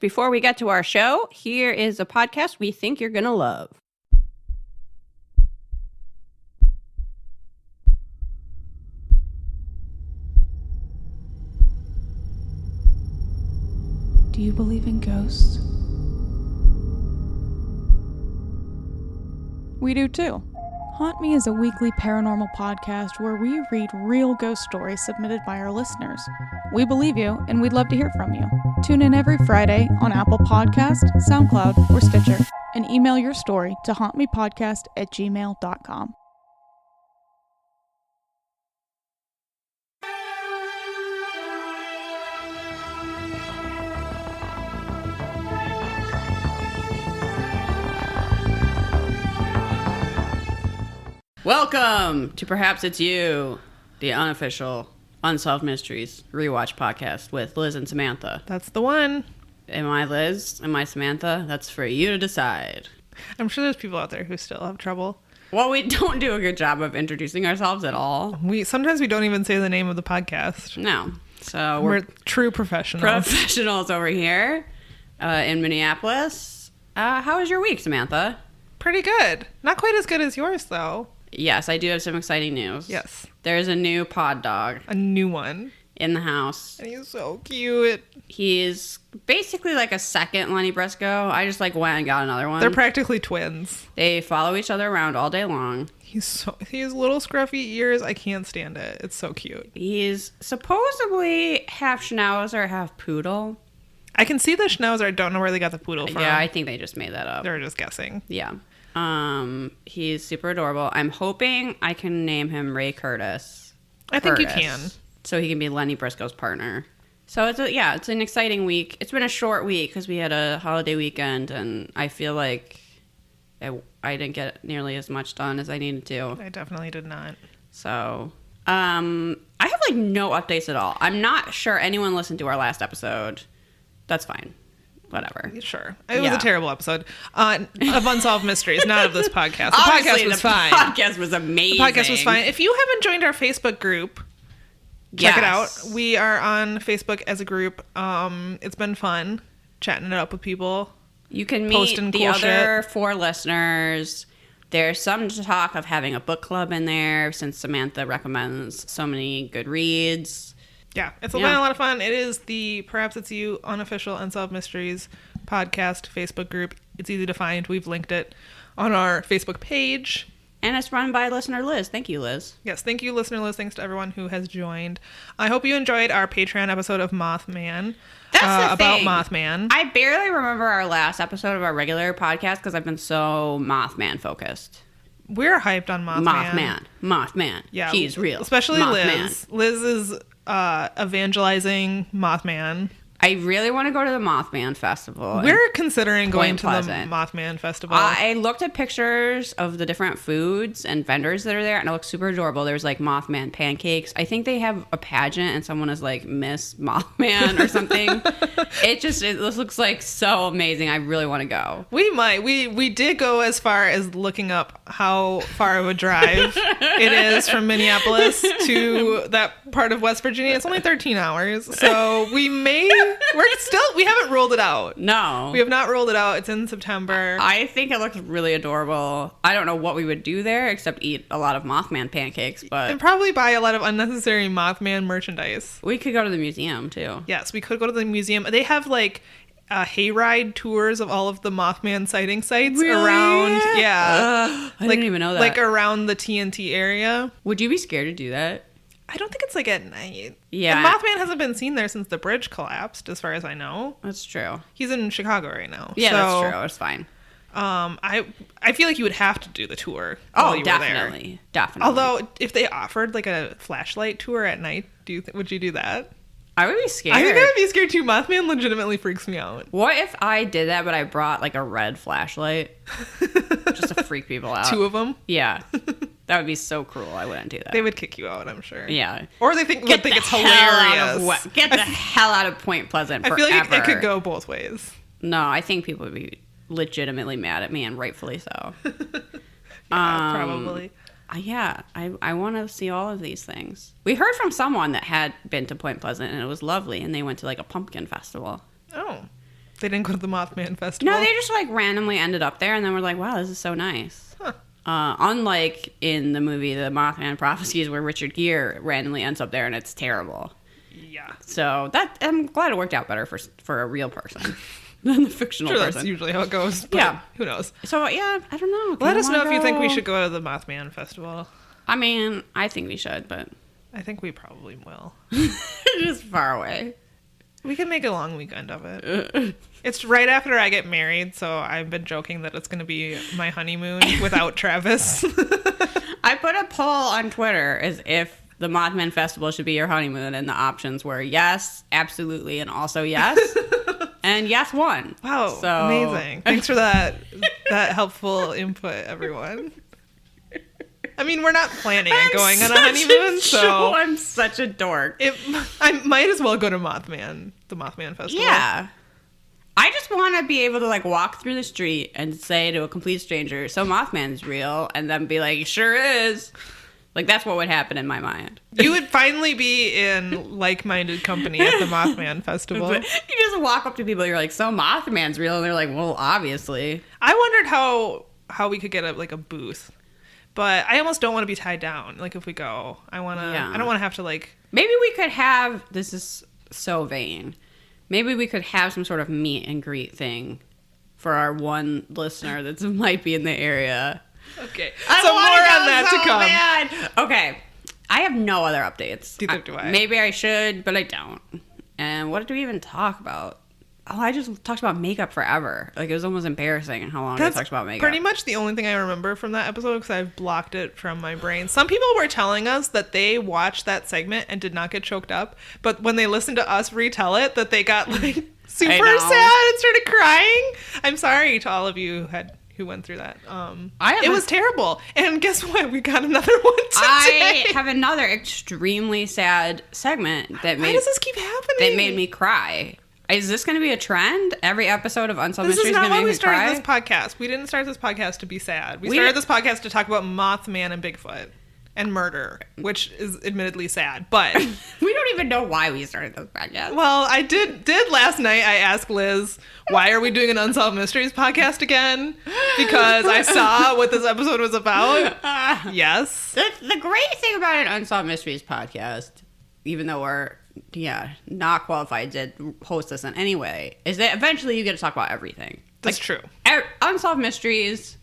Before we get to our show, here is a podcast we think you're going to love. Do you believe in ghosts? We do too. Haunt Me is a weekly paranormal podcast where we read real ghost stories submitted by our listeners. We believe you, and we'd love to hear from you. Tune in every Friday on Apple Podcast, SoundCloud, or Stitcher, and email your story to hauntmepodcast@gmail.com. Welcome to Perhaps It's You, the unofficial Unsolved Mysteries rewatch podcast with Liz and Samantha. That's the one. Am I Liz? Am I Samantha? That's for you to decide. I'm sure there's people out there who still have trouble. Well, we don't do a good job of introducing ourselves at all. Sometimes we don't even say the name of the podcast. No. So we're true professionals. Professionals over here in Minneapolis. How was your week, Samantha? Pretty good. Not quite as good as yours, though. Yes, I do have some exciting news. Yes. There's a new pod dog. A new one. In the house. And he's so cute. He's basically like a second Lenny Briscoe. I just went and got another one. They're practically twins. They follow each other around all day long. He has little scruffy ears. I can't stand it. It's so cute. He's supposedly half Schnauzer, half Poodle. I can see the Schnauzer. I don't know where they got the Poodle from. Yeah, I think they just made that up. They're just guessing. Yeah. He's super adorable. I'm hoping I can name him Ray Curtis. I think you can. So he can be Lenny Briscoe's partner. So it's an exciting week. It's been a short week because we had a holiday weekend, and I feel like I didn't get nearly as much done as I needed to. I definitely did not. So, I have no updates at all. I'm not sure anyone listened to our last episode. That's fine. Whatever. Sure. It was a terrible episode of Unsolved Mysteries, not of this podcast. The Obviously, podcast was fine. The podcast was amazing. The podcast was fine. If you haven't joined our Facebook group, check it out. We are on Facebook as a group. It's been fun chatting it up with people. You can meet the other 4 listeners. There's some talk of having a book club in there since Samantha recommends so many good reads. Yeah, it's been a lot of fun. It is the Perhaps It's You unofficial Unsolved Mysteries podcast Facebook group. It's easy to find. We've linked it on our Facebook page. And it's run by listener Liz. Thank you, Liz. Yes, thank you, listener Liz. Thanks to everyone who has joined. I hope you enjoyed our Patreon episode of Mothman. That's the thing. About Mothman. I barely remember our last episode of our regular podcast because I've been so Mothman focused. We're hyped on Mothman. Mothman. Yeah, he's real. Especially Mothman. Liz. Liz is evangelizing Mothman. I really want to go to the Mothman Festival. We're considering going to the Mothman Festival. I looked at pictures of the different foods and vendors that are there, and it looks super adorable. There's Mothman pancakes. I think they have a pageant, and someone is Miss Mothman or something. This looks so amazing. I really want to go. We might. We did go as far as looking up how far of a drive it is from Minneapolis to that part of West Virginia. It's only 13 hours, so we may. We haven't rolled it out. No. We have not rolled it out. It's in September. I think it looks really adorable. I don't know what we would do there except eat a lot of Mothman pancakes, but... And probably buy a lot of unnecessary Mothman merchandise. We could go to the museum, too. Yes, we could go to the museum. They have, hayride tours of all of the Mothman sighting sites around... Yeah. I didn't even know that. Around the TNT area. Would you be scared to do that? I don't think it's at night. Yeah. And Mothman hasn't been seen there since the bridge collapsed, as far as I know. That's true. He's in Chicago right now. Yeah, that's true. It's fine. I feel like you would have to do the tour. Oh, definitely. Definitely. Although, if they offered a flashlight tour at night, would you do that? I would be scared. I think I would be scared too. Mothman legitimately freaks me out. What if I did that, but I brought a red flashlight just to freak people out? 2 of them? Yeah. That would be so cruel. I wouldn't do that. They would kick you out, I'm sure. Yeah. Or they think it's hilarious. Get the hell out of Point Pleasant forever. I feel like it could go both ways. No, I think people would be legitimately mad at me, and rightfully so. Probably. Yeah, I want to see all of these things. We heard from someone that had been to Point Pleasant, and it was lovely, and they went to a pumpkin festival. Oh. They didn't go to the Mothman Festival? No, they just like randomly ended up there and then were like, wow, this is so nice. Huh. Unlike in the movie The Mothman Prophecies where Richard Gere randomly ends up there and it's terrible. Yeah. So I'm glad it worked out better for a real person than the fictional person. That's usually how it goes. But Yeah. Who knows? So yeah, I don't know. Let us know if you think we should go to the Mothman Festival. I mean, I think we should, but I think we probably will. it's just far away. We can make a long weekend of it. It's right after I get married, so I've been joking that it's going to be my honeymoon without Travis. I put a poll on Twitter as if the Mothman Festival should be your honeymoon, and the options were yes, absolutely, and also yes. And yes won. Wow, so amazing. Thanks for that helpful input, everyone. I mean, we're not planning on going on a honeymoon, so I'm such a dork. I might as well go to the Mothman Festival. Yeah. I just want to be able to like walk through the street and say to a complete stranger, so Mothman's real, and then be like, sure is. Like, that's what would happen in my mind. You would finally be in like-minded company at the Mothman Festival. But you just walk up to people, you're like, so Mothman's real, and they're like, well, obviously. I wondered how we could get a booth. But I almost don't want to be tied down. Like, if we go, I don't want to have to, like... Maybe we could have... This is so vain. Maybe we could have some sort of meet and greet thing for our one listener that might be in the area. Okay. So more on that to come. Bad. Okay. I have no other updates. Neither do I. Maybe I should, but I don't. And what did we even talk about? Oh, I just talked about makeup forever. Like, it was almost embarrassing how long I talked about makeup. Pretty much the only thing I remember from that episode because I've blocked it from my brain. Some people were telling us that they watched that segment and did not get choked up, but when they listened to us retell it, that they got like super sad and started crying. I'm sorry to all of you who went through that. It was terrible. And guess what? We got another one today. I have another extremely sad segment that Why does this keep happening? That made me cry. Is this going to be a trend? Every episode of Unsolved Mysteries is going to make me cry? This is not why we started this podcast. We didn't start this podcast to be sad. We started this podcast to talk about Mothman and Bigfoot and murder, which is admittedly sad, but... We don't even know why we started this podcast. Well, I did last night. I asked Liz, why are we doing an Unsolved Mysteries podcast again? Because I saw what this episode was about. Yes. The great thing about an Unsolved Mysteries podcast, even though we're... not qualified to host this in any way, is that eventually you get to talk about everything. That's true. Unsolved Mysteries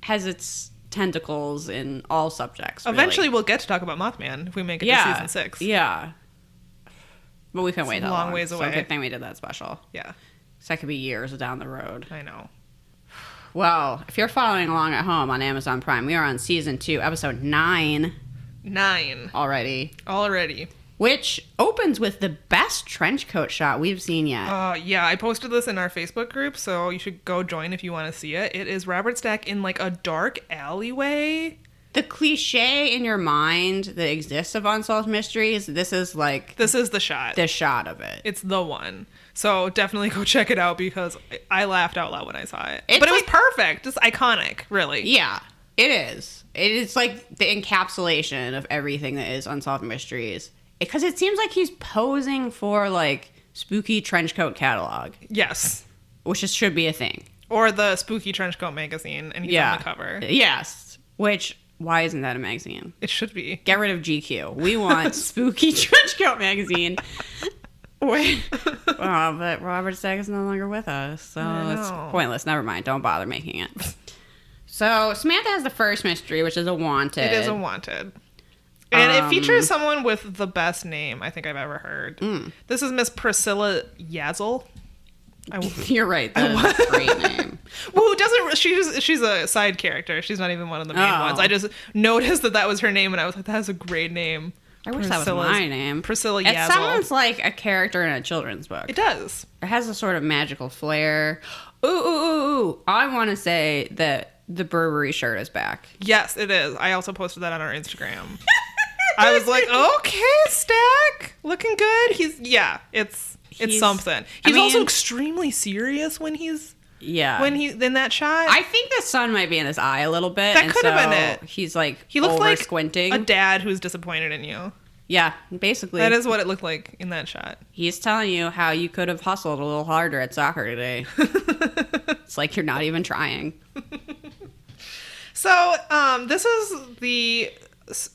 has its tentacles in all subjects. Really. Eventually we'll get to talk about Mothman if we make it to season 6. Yeah. But we can wait that long. Long ways away. So good thing we did that special. Yeah. So that could be years down the road. I know. Well, if you're following along at home on Amazon Prime, we are on season 2, episode 9. 9. Already. Which opens with the best trench coat shot we've seen yet. Yeah, I posted this in our Facebook group, so you should go join if you want to see it. It is Robert Stack in like a dark alleyway. The cliche in your mind that exists of Unsolved Mysteries, this is the shot. The shot of it. It's the one. So definitely go check it out because I laughed out loud when I saw it. But it was perfect. It's iconic, really. Yeah, it is. It is like the encapsulation of everything that is Unsolved Mysteries. Because it seems like he's posing for, like, spooky trenchcoat catalog. Yes. Which should be a thing. Or the spooky trenchcoat magazine, and he's on the cover. Yes. Which, why isn't that a magazine? It should be. Get rid of GQ. We want spooky trenchcoat magazine. But Robert Stack is no longer with us, so it's pointless. Never mind. Don't bother making it. So, Samantha has the first mystery, which is a wanted. It is a wanted. And it features someone with the best name I think I've ever heard. This is Miss Priscilla Yazel. You're right. That's a great name. Well, who doesn't? She's a side character. She's not even one of the main ones. I just noticed that was her name, and I was like, "That's a great name." I wish that was my name. Priscilla Yazel. It sounds like a character in a children's book. It does. It has a sort of magical flair. Ooh! I want to say that the Burberry shirt is back. Yes, it is. I also posted that on our Instagram. I was like, okay, Stack, looking good. It's something. He's also extremely serious when he's in that shot. I think the sun might be in his eye a little bit. That could have been it. He's like he looks like squinting. A dad who's disappointed in you. Yeah, basically. That is what it looked like in that shot. He's telling you how you could have hustled a little harder at soccer today. It's like you're not even trying. So, this is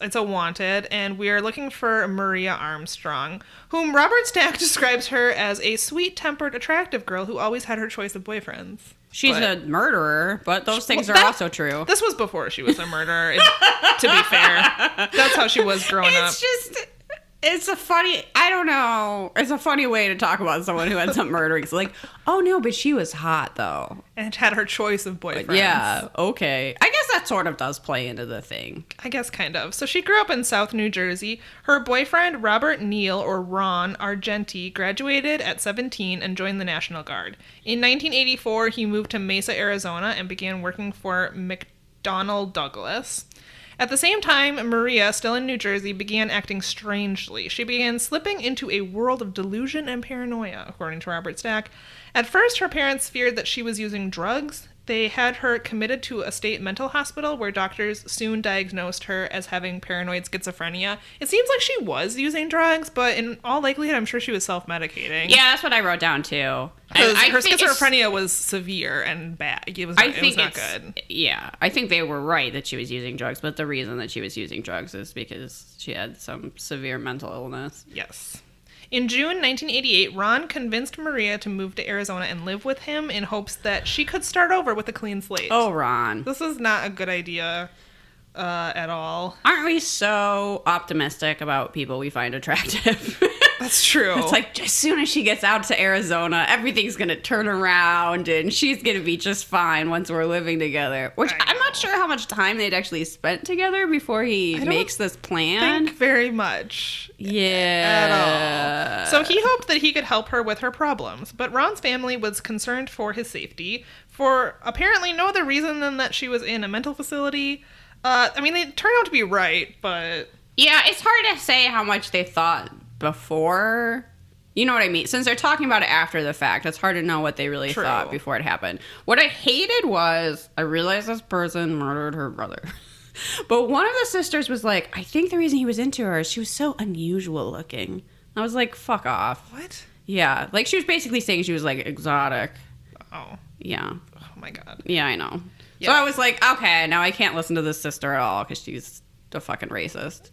it's a wanted, and we are looking for Maria Armstrong, whom Robert Stack describes her as a sweet-tempered, attractive girl who always had her choice of boyfriends. She's a murderer, but those things are also true. This was before she was a murderer, to be fair. That's how she was growing up. It's a funny, I don't know. It's a funny way to talk about someone who ends up murdering. It's like, oh no, but she was hot though. And had her choice of boyfriends. Yeah, okay. I guess that sort of does play into the thing. I guess kind of. So she grew up in South New Jersey. Her boyfriend, Robert Neal, or Ron Argenti, graduated at 17 and joined the National Guard. In 1984, he moved to Mesa, Arizona, and began working for McDonnell Douglas. At the same time, Maria, still in New Jersey, began acting strangely. She began slipping into a world of delusion and paranoia, according to Robert Stack. At first, her parents feared that she was using drugs. They had her committed to a state mental hospital where doctors soon diagnosed her as having paranoid schizophrenia. It seems like she was using drugs, but in all likelihood, I'm sure she was self-medicating. Yeah, that's what I wrote down, too. Because her schizophrenia was severe and bad. It was not good. Yeah, I think they were right that she was using drugs, but the reason that she was using drugs is because she had some severe mental illness. Yes. In June 1988, Ron convinced Maria to move to Arizona and live with him in hopes that she could start over with a clean slate. Oh, Ron. This is not a good idea at all. Aren't we so optimistic about people we find attractive? That's true. It's like, as soon as she gets out to Arizona, everything's going to turn around and she's going to be just fine once we're living together. Which I'm not sure how much time they'd actually spent together before he makes this plan. Think very much. Yeah. At all. So he hoped that he could help her with her problems. But Ron's family was concerned for his safety for apparently no other reason than that she was in a mental facility. I mean, they turned out to be right, but... Yeah, it's hard to say how much they thought before. You know what I mean? Since they're talking about it after the fact, it's hard to know what they really thought before it happened. What I hated was, I realized this person murdered her brother. But one of the sisters was like, I think the reason he was into her is she was so unusual looking. I was like, fuck off. What? Yeah. Like, she was basically saying she was, like, exotic. Oh. Yeah. Oh, my God. Yeah, I know. Yeah. So I was like, okay, now I can't listen to this sister at all because she's a fucking racist.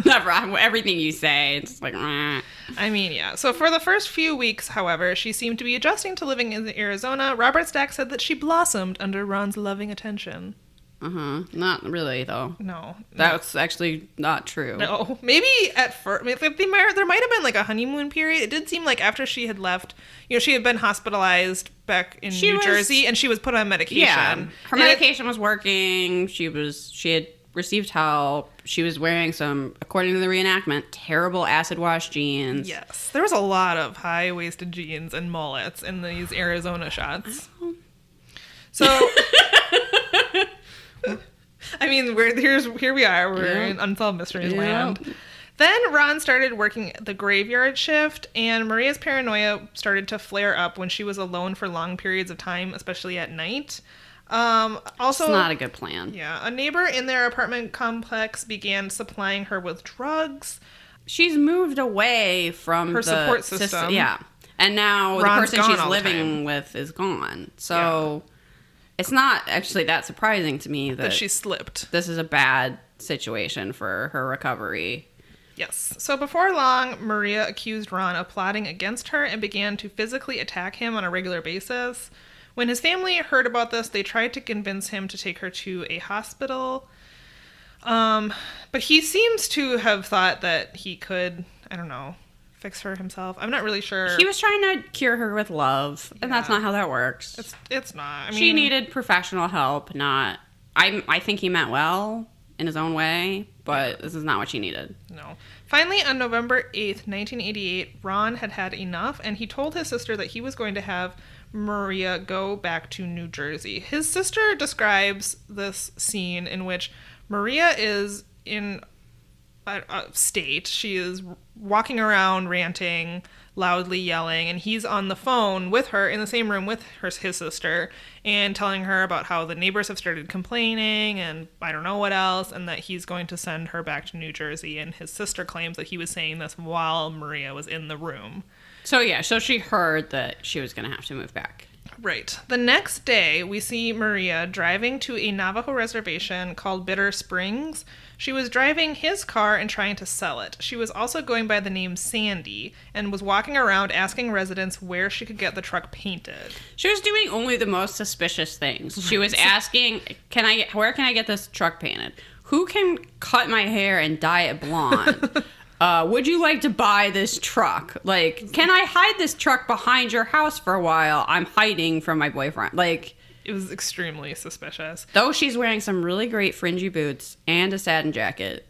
Never. Everything you say, it's like, meh. I mean, yeah. So for the first few weeks, however, she seemed to be adjusting to living in Arizona. Robert Stack said that she blossomed under Ron's loving attention. Not really, though. No. That's actually not true. No. Maybe at first, there might have been like a honeymoon period. It did seem like after she had left, she had been hospitalized back in New Jersey and she was put on medication. Yeah. Her medication was working. She had received help. She was wearing some, according to the reenactment, terrible acid wash jeans. Yes. There was a lot of high-waisted jeans and mullets in these Arizona shots. So... I mean, here we are. We're in Unsolved Mysteries land. Then Ron started working the graveyard shift, and Maria's paranoia started to flare up when she was alone for long periods of time, especially at night. Also, it's not a good plan. Yeah, a neighbor in their apartment complex began supplying her with drugs. She's moved away from her support system. Yeah, and now Ron's the person she's living with is gone. So it's not actually that surprising to me that she slipped. This is a bad situation for her recovery. Yes. So before long, Maria accused Ron of plotting against her and began to physically attack him on a regular basis. When his family heard about this, they tried to convince him to take her to a hospital. But he seems to have thought that he could, I don't know, fix her himself. I'm not really sure. He was trying to cure her with love, and that's not how that works. It's not. I mean, she needed professional help, not... I think he meant well in his own way, but this is not what she needed. No. Finally, on November 8th, 1988, Ron had enough, and he told his sister that he was going to have Maria go back to New Jersey. His sister describes this scene in which Maria is in a state. She is walking around ranting, loudly yelling, and he's on the phone with her in the same room with his sister and telling her about how the neighbors have started complaining and I don't know what else, and that he's going to send her back to New Jersey. And his sister claims that he was saying this while Maria was in the room. So she heard that she was going to have to move back. Right. The next day, we see Maria driving to a Navajo reservation called Bitter Springs. She was driving his car and trying to sell it. She was also going by the name Sandy and was walking around asking residents where she could get the truck painted. She was doing only the most suspicious things. She was asking, where can I get this truck painted? Who can cut my hair and dye it blonde? Would you like to buy this truck? Like, can I hide this truck behind your house for a while? I'm hiding from my boyfriend. Like, it was extremely suspicious. Though she's wearing some really great fringy boots and a satin jacket.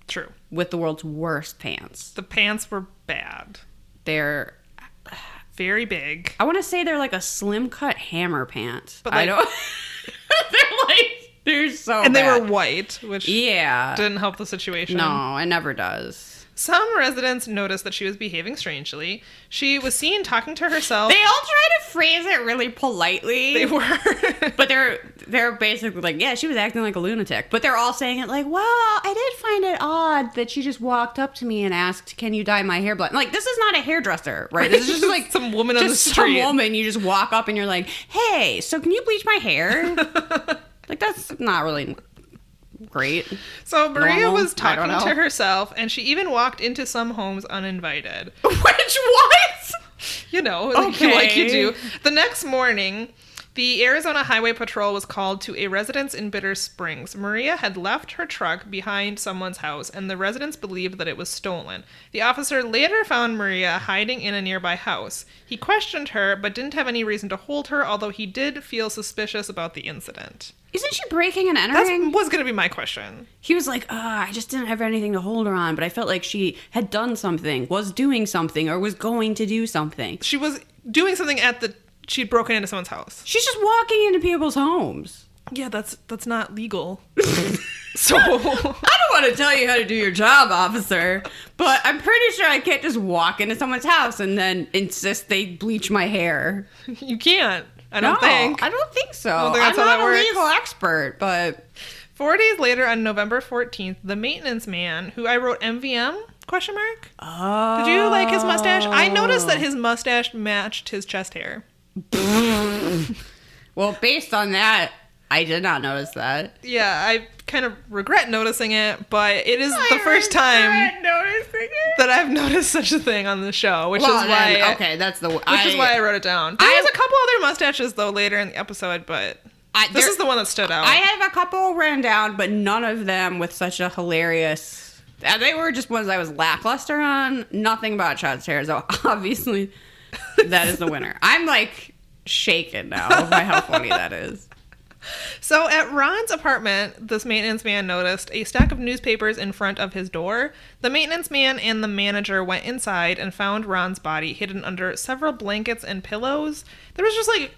True. With the world's worst pants. The pants were bad. They're very big. I want to say they're like a slim cut hammer pant. But I don't. They're so and bad. They were white, which didn't help the situation. No, it never does. Some residents noticed that she was behaving strangely. She was seen talking to herself. They all try to phrase it really politely. They were. But they're basically like, yeah, she was acting like a lunatic. But they're all saying it like, well, I did find it odd that she just walked up to me and asked, can you dye my hair blonde? Like, this is not a hairdresser, right? This is just like some woman on the street. Some woman, you just walk up and you're like, hey, so can you bleach my hair? Like, that's not really great. So Maria was talking to herself, and she even walked into some homes uninvited. Which what? You know, okay. Like you do. The next morning, the Arizona Highway Patrol was called to a residence in Bitter Springs. Maria had left her truck behind someone's house, and the residents believed that it was stolen. The officer later found Maria hiding in a nearby house. He questioned her, but didn't have any reason to hold her, although he did feel suspicious about the incident. Isn't she breaking and entering? That was going to be my question. He was like, I just didn't have anything to hold her on, but I felt like she had done something, was doing something, or was going to do something. She was doing something she'd broken into someone's house. She's just walking into people's homes. Yeah, that's not legal. So I don't want to tell you how to do your job, officer, but I'm pretty sure I can't just walk into someone's house and then insist they bleach my hair. You can't. I don't think so. I don't think that's how that works. I'm not a legal expert, but 4 days later, on November 14th, the maintenance man, who I wrote MVM, ? Oh. Did you like his mustache? I noticed that his mustache matched his chest hair. Well, based on that, I did not notice that. Yeah, I kind of regret noticing it, but it is the first time that I've noticed such a thing on the show, which is why I wrote it down. There was a couple other mustaches though later in the episode, but this is the one that stood out. I have a couple written down, but none of them with such a hilarious. They were just ones I was lackluster on. Nothing about chest hair, so obviously that is the winner. I'm like shaken now by how funny that is. So at Ron's apartment, this maintenance man noticed a stack of newspapers in front of his door. The maintenance man and the manager went inside and found Ron's body hidden under several blankets and pillows. There was just like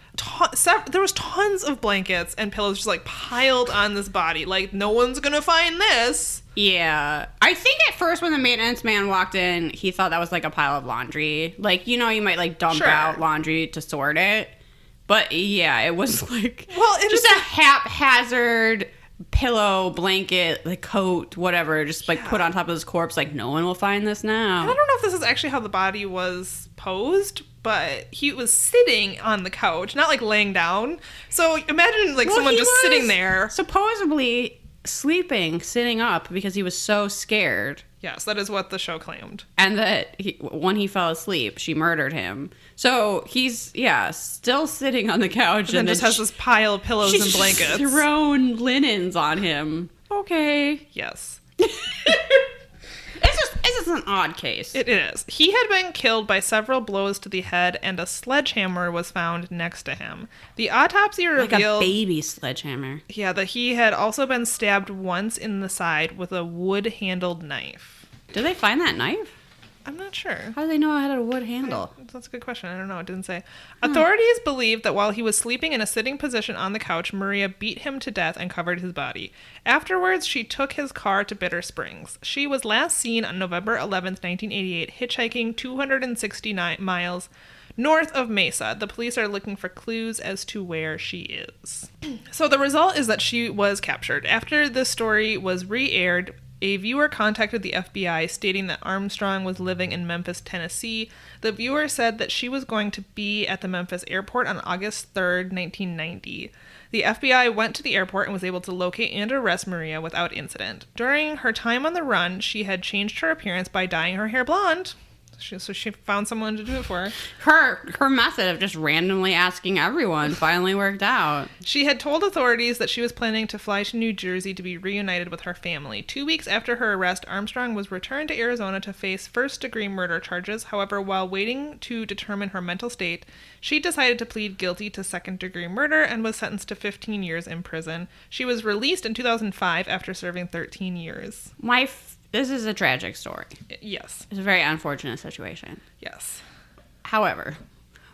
there was tons of blankets and pillows just like piled on this body. Like, no one's gonna find this. Yeah. I think at first when the maintenance man walked in, he thought that was like a pile of laundry. Like, you know, you might like dump out laundry to sort it. But yeah, it was like just a haphazard pillow, blanket, the coat, whatever, just like put on top of this corpse. Like, no one will find this now. And I don't know if this is actually how the body was posed, but he was sitting on the couch, not like laying down. So imagine like someone just sitting there. Supposedly sleeping, sitting up because he was so scared. Yes, that is what the show claimed. And that when he fell asleep, she murdered him. So he's, still sitting on the couch. And then just has this pile of pillows and blankets. She's thrown linens on him. Okay. Yes. It's just an odd case. It is. He had been killed by several blows to the head, and a sledgehammer was found next to him. The autopsy revealed... Like a baby sledgehammer. Yeah, that he had also been stabbed once in the side with a wood-handled knife. Did they find that knife? I'm not sure. How do they know I had a wood handle? That's a good question. I don't know. It didn't say. Authorities believe that while he was sleeping in a sitting position on the couch, Maria beat him to death and covered his body. Afterwards, she took his car to Bitter Springs. She was last seen on November 11th, 1988, hitchhiking 269 miles north of Mesa. The police are looking for clues as to where she is. So the result is that she was captured. After this story was re-aired, a viewer contacted the FBI stating that Armstrong was living in Memphis, Tennessee. The viewer said that she was going to be at the Memphis airport on August 3rd, 1990. The FBI went to the airport and was able to locate and arrest Maria without incident. During her time on the run, she had changed her appearance by dyeing her hair blonde. So she found someone to do it for her. Her method of just randomly asking everyone finally worked out. She had told authorities that she was planning to fly to New Jersey to be reunited with her family. 2 weeks after her arrest, Armstrong was returned to Arizona to face first-degree murder charges. However, while waiting to determine her mental state, she decided to plead guilty to second-degree murder and was sentenced to 15 years in prison. She was released in 2005 after serving 13 years. This is a tragic story. Yes. It's a very unfortunate situation. Yes. However,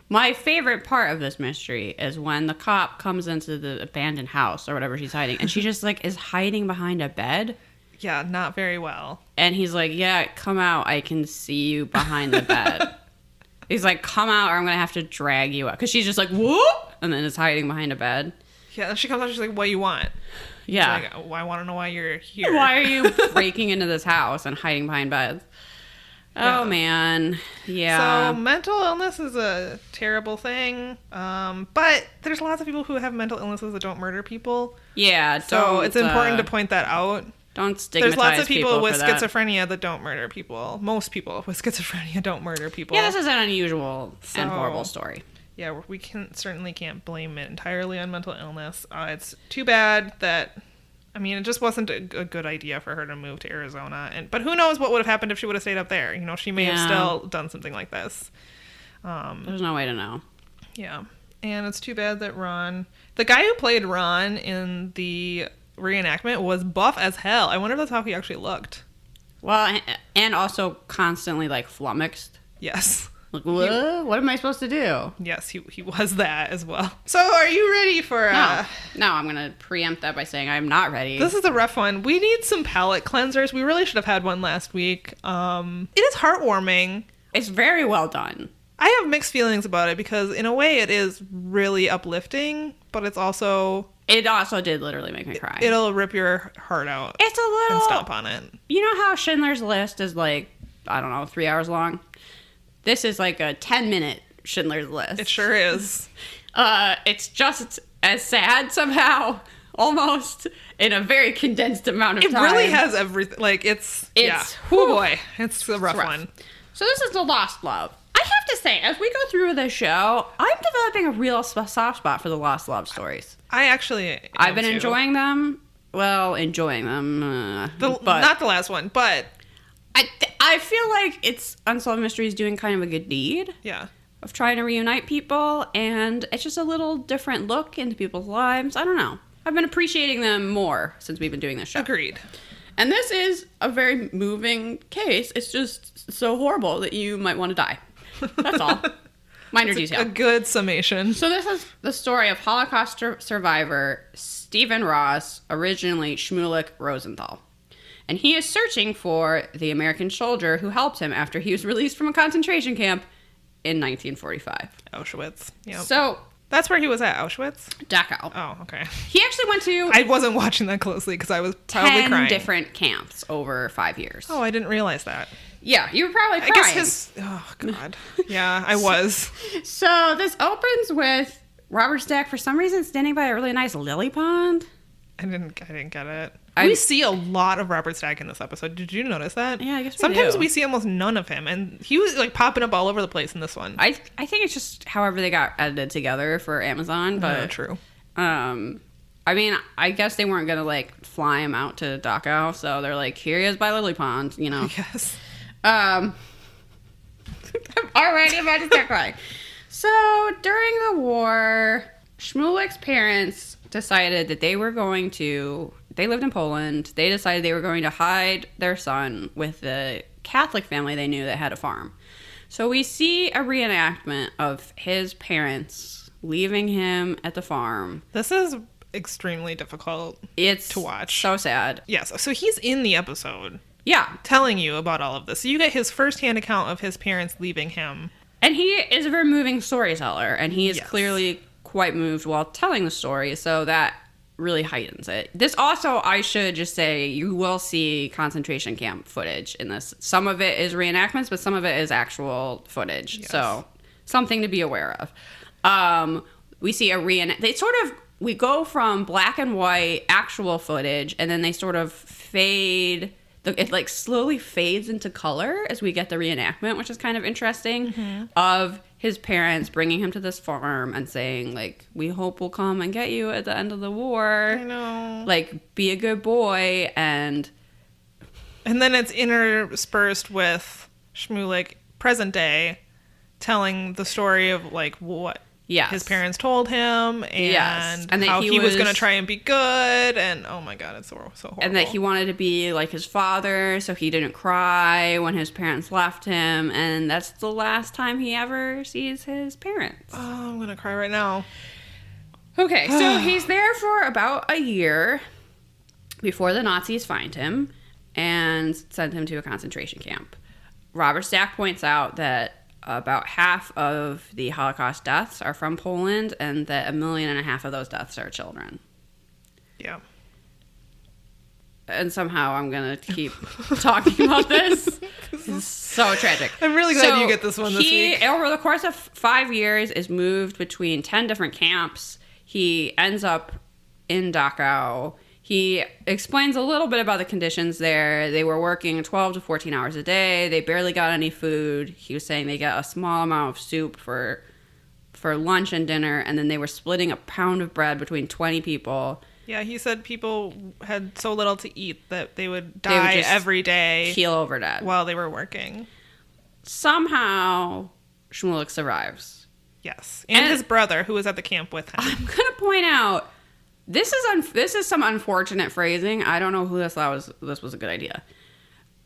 my favorite part of this mystery is when the cop comes into the abandoned house or whatever she's hiding, and she just like is hiding behind a bed. Yeah, not very well. And he's like, yeah, come out. I can see you behind the bed. He's like, come out or I'm going to have to drag you out. Because she's just like, whoop! And then is hiding behind a bed. Yeah, and she comes out, she's like, what do you want? Yeah. Like, oh, I want to know why you're here. Why are you breaking into this house and hiding behind beds? Yeah. Oh, man. Yeah. So mental illness is a terrible thing. But there's lots of people who have mental illnesses that don't murder people. Yeah. So it's important to point that out. Don't stigmatize There's lots of people with for that. schizophrenia that don't murder people. Most people with schizophrenia don't murder people. Yeah, this is an unusual and horrible story. Yeah, we certainly can't blame it entirely on mental illness. It's too bad that, I mean, it just wasn't a good idea for her to move to Arizona. But who knows what would have happened if she would have stayed up there. You know, she may have still done something like this. There's no way to know. Yeah. And it's too bad that Ron, the guy who played Ron in the reenactment, was buff as hell. I wonder if that's how he actually looked. Well, and also constantly, like, flummoxed. Yes. Like, what am I supposed to do? Yes, he was that as well. So are you ready for... No, I'm going to preempt that by saying I'm not ready. This is a rough one. We need some palate cleansers. We really should have had one last week. It is heartwarming. It's very well done. I have mixed feelings about it because in a way it is really uplifting, but it's also... It also did literally make me cry. It'll rip your heart out. It's a little... And stomp on it. You know how Schindler's List is like, I don't know, 3 hours long? This is like a 10-minute Schindler's List. It sure is. It's just as sad somehow, almost, in a very condensed amount of time. It really has everything. Like, it's yeah. Oh boy. It's a rough one. So this is The Lost Love. I have to say, as we go through this show, I'm developing a real soft spot for the Lost Love stories. I actually I've been enjoying them. Well, enjoying them. But not the last one, but... I feel like it's Unsolved Mysteries doing kind of a good deed. Yeah. Of trying to reunite people, and it's just a little different look into people's lives. I don't know. I've been appreciating them more since we've been doing this show. Agreed. And this is a very moving case. It's just so horrible that you might want to die. That's all. Minor detail. A good summation. So this is the story of Holocaust survivor Stephan Ross, originally Szmulek Rozental. And he is searching for the American soldier who helped him after he was released from a concentration camp in 1945. Auschwitz. Yeah. So that's where he was at, Auschwitz? Dachau. Oh, okay. He actually went to... I wasn't watching that closely because I was probably 10 crying. different camps over 5 years. Oh, I didn't realize that. Yeah, you were probably crying. I guess oh, God. Yeah, I was. So this opens with Robert Stack, for some reason, standing by a really nice lily pond. I didn't get it. We see a lot of Robert Stack in this episode. Did you notice that? Yeah, I guess sometimes do. We see almost none of him, and he was like popping up all over the place in this one. I think it's just however they got edited together for Amazon, but true. I mean, I guess they weren't gonna like fly him out to Dachau, so they're like, here he is by Lily Pond, you know. Yes. I'm already about to start crying. So during the war, Szmulek's parents decided that they lived in Poland. They decided they were going to hide their son with the Catholic family they knew that had a farm. So we see a reenactment of his parents leaving him at the farm. This is extremely difficult to watch. So sad. Yes. So he's in the episode. Yeah. Telling you about all of this. So you get his firsthand account of his parents leaving him. And he is a very moving storyteller, and he is clearly quite moved while telling the story, so that really heightens it. This also, I should just say, you will see concentration camp footage in this. Some of it is reenactments, but some of it is actual footage. Yes. So something to be aware of. We see we go from black and white actual footage, and then they sort of fade. It like slowly fades into color as we get the reenactment, which is kind of interesting, of his parents bringing him to this farm and saying, like, we hope we'll come and get you at the end of the war. I know. Like, be a good boy. And then it's interspersed with Szmulek, present day, telling the story of, like, what his parents told him and how he was going to try and be good. And, oh, my God, it's so horrible. And that he wanted to be like his father, so he didn't cry when his parents left him. And that's the last time he ever sees his parents. Oh, I'm going to cry right now. Okay, so he's there for about a year before the Nazis find him and send him to a concentration camp. Robert Stack points out that about half of the Holocaust deaths are from Poland, and that 1.5 million of those deaths are children. Yeah. And somehow I'm going to keep talking about this. It's so tragic. I'm really glad you get this one this week. He, over the course of 5 years, is moved between 10 different camps. He ends up in Dachau. He explains a little bit about the conditions there. They were working 12 to 14 hours a day. They barely got any food. He was saying they got a small amount of soup for lunch and dinner, and then they were splitting a pound of bread between 20 people. Yeah, he said people had so little to eat that they would die every day. Keel over dead. While they were working. Somehow, Szmulek survives. Yes. And his brother, who was at the camp with him. I'm going to point out, this is some unfortunate phrasing. I don't know who this was a good idea.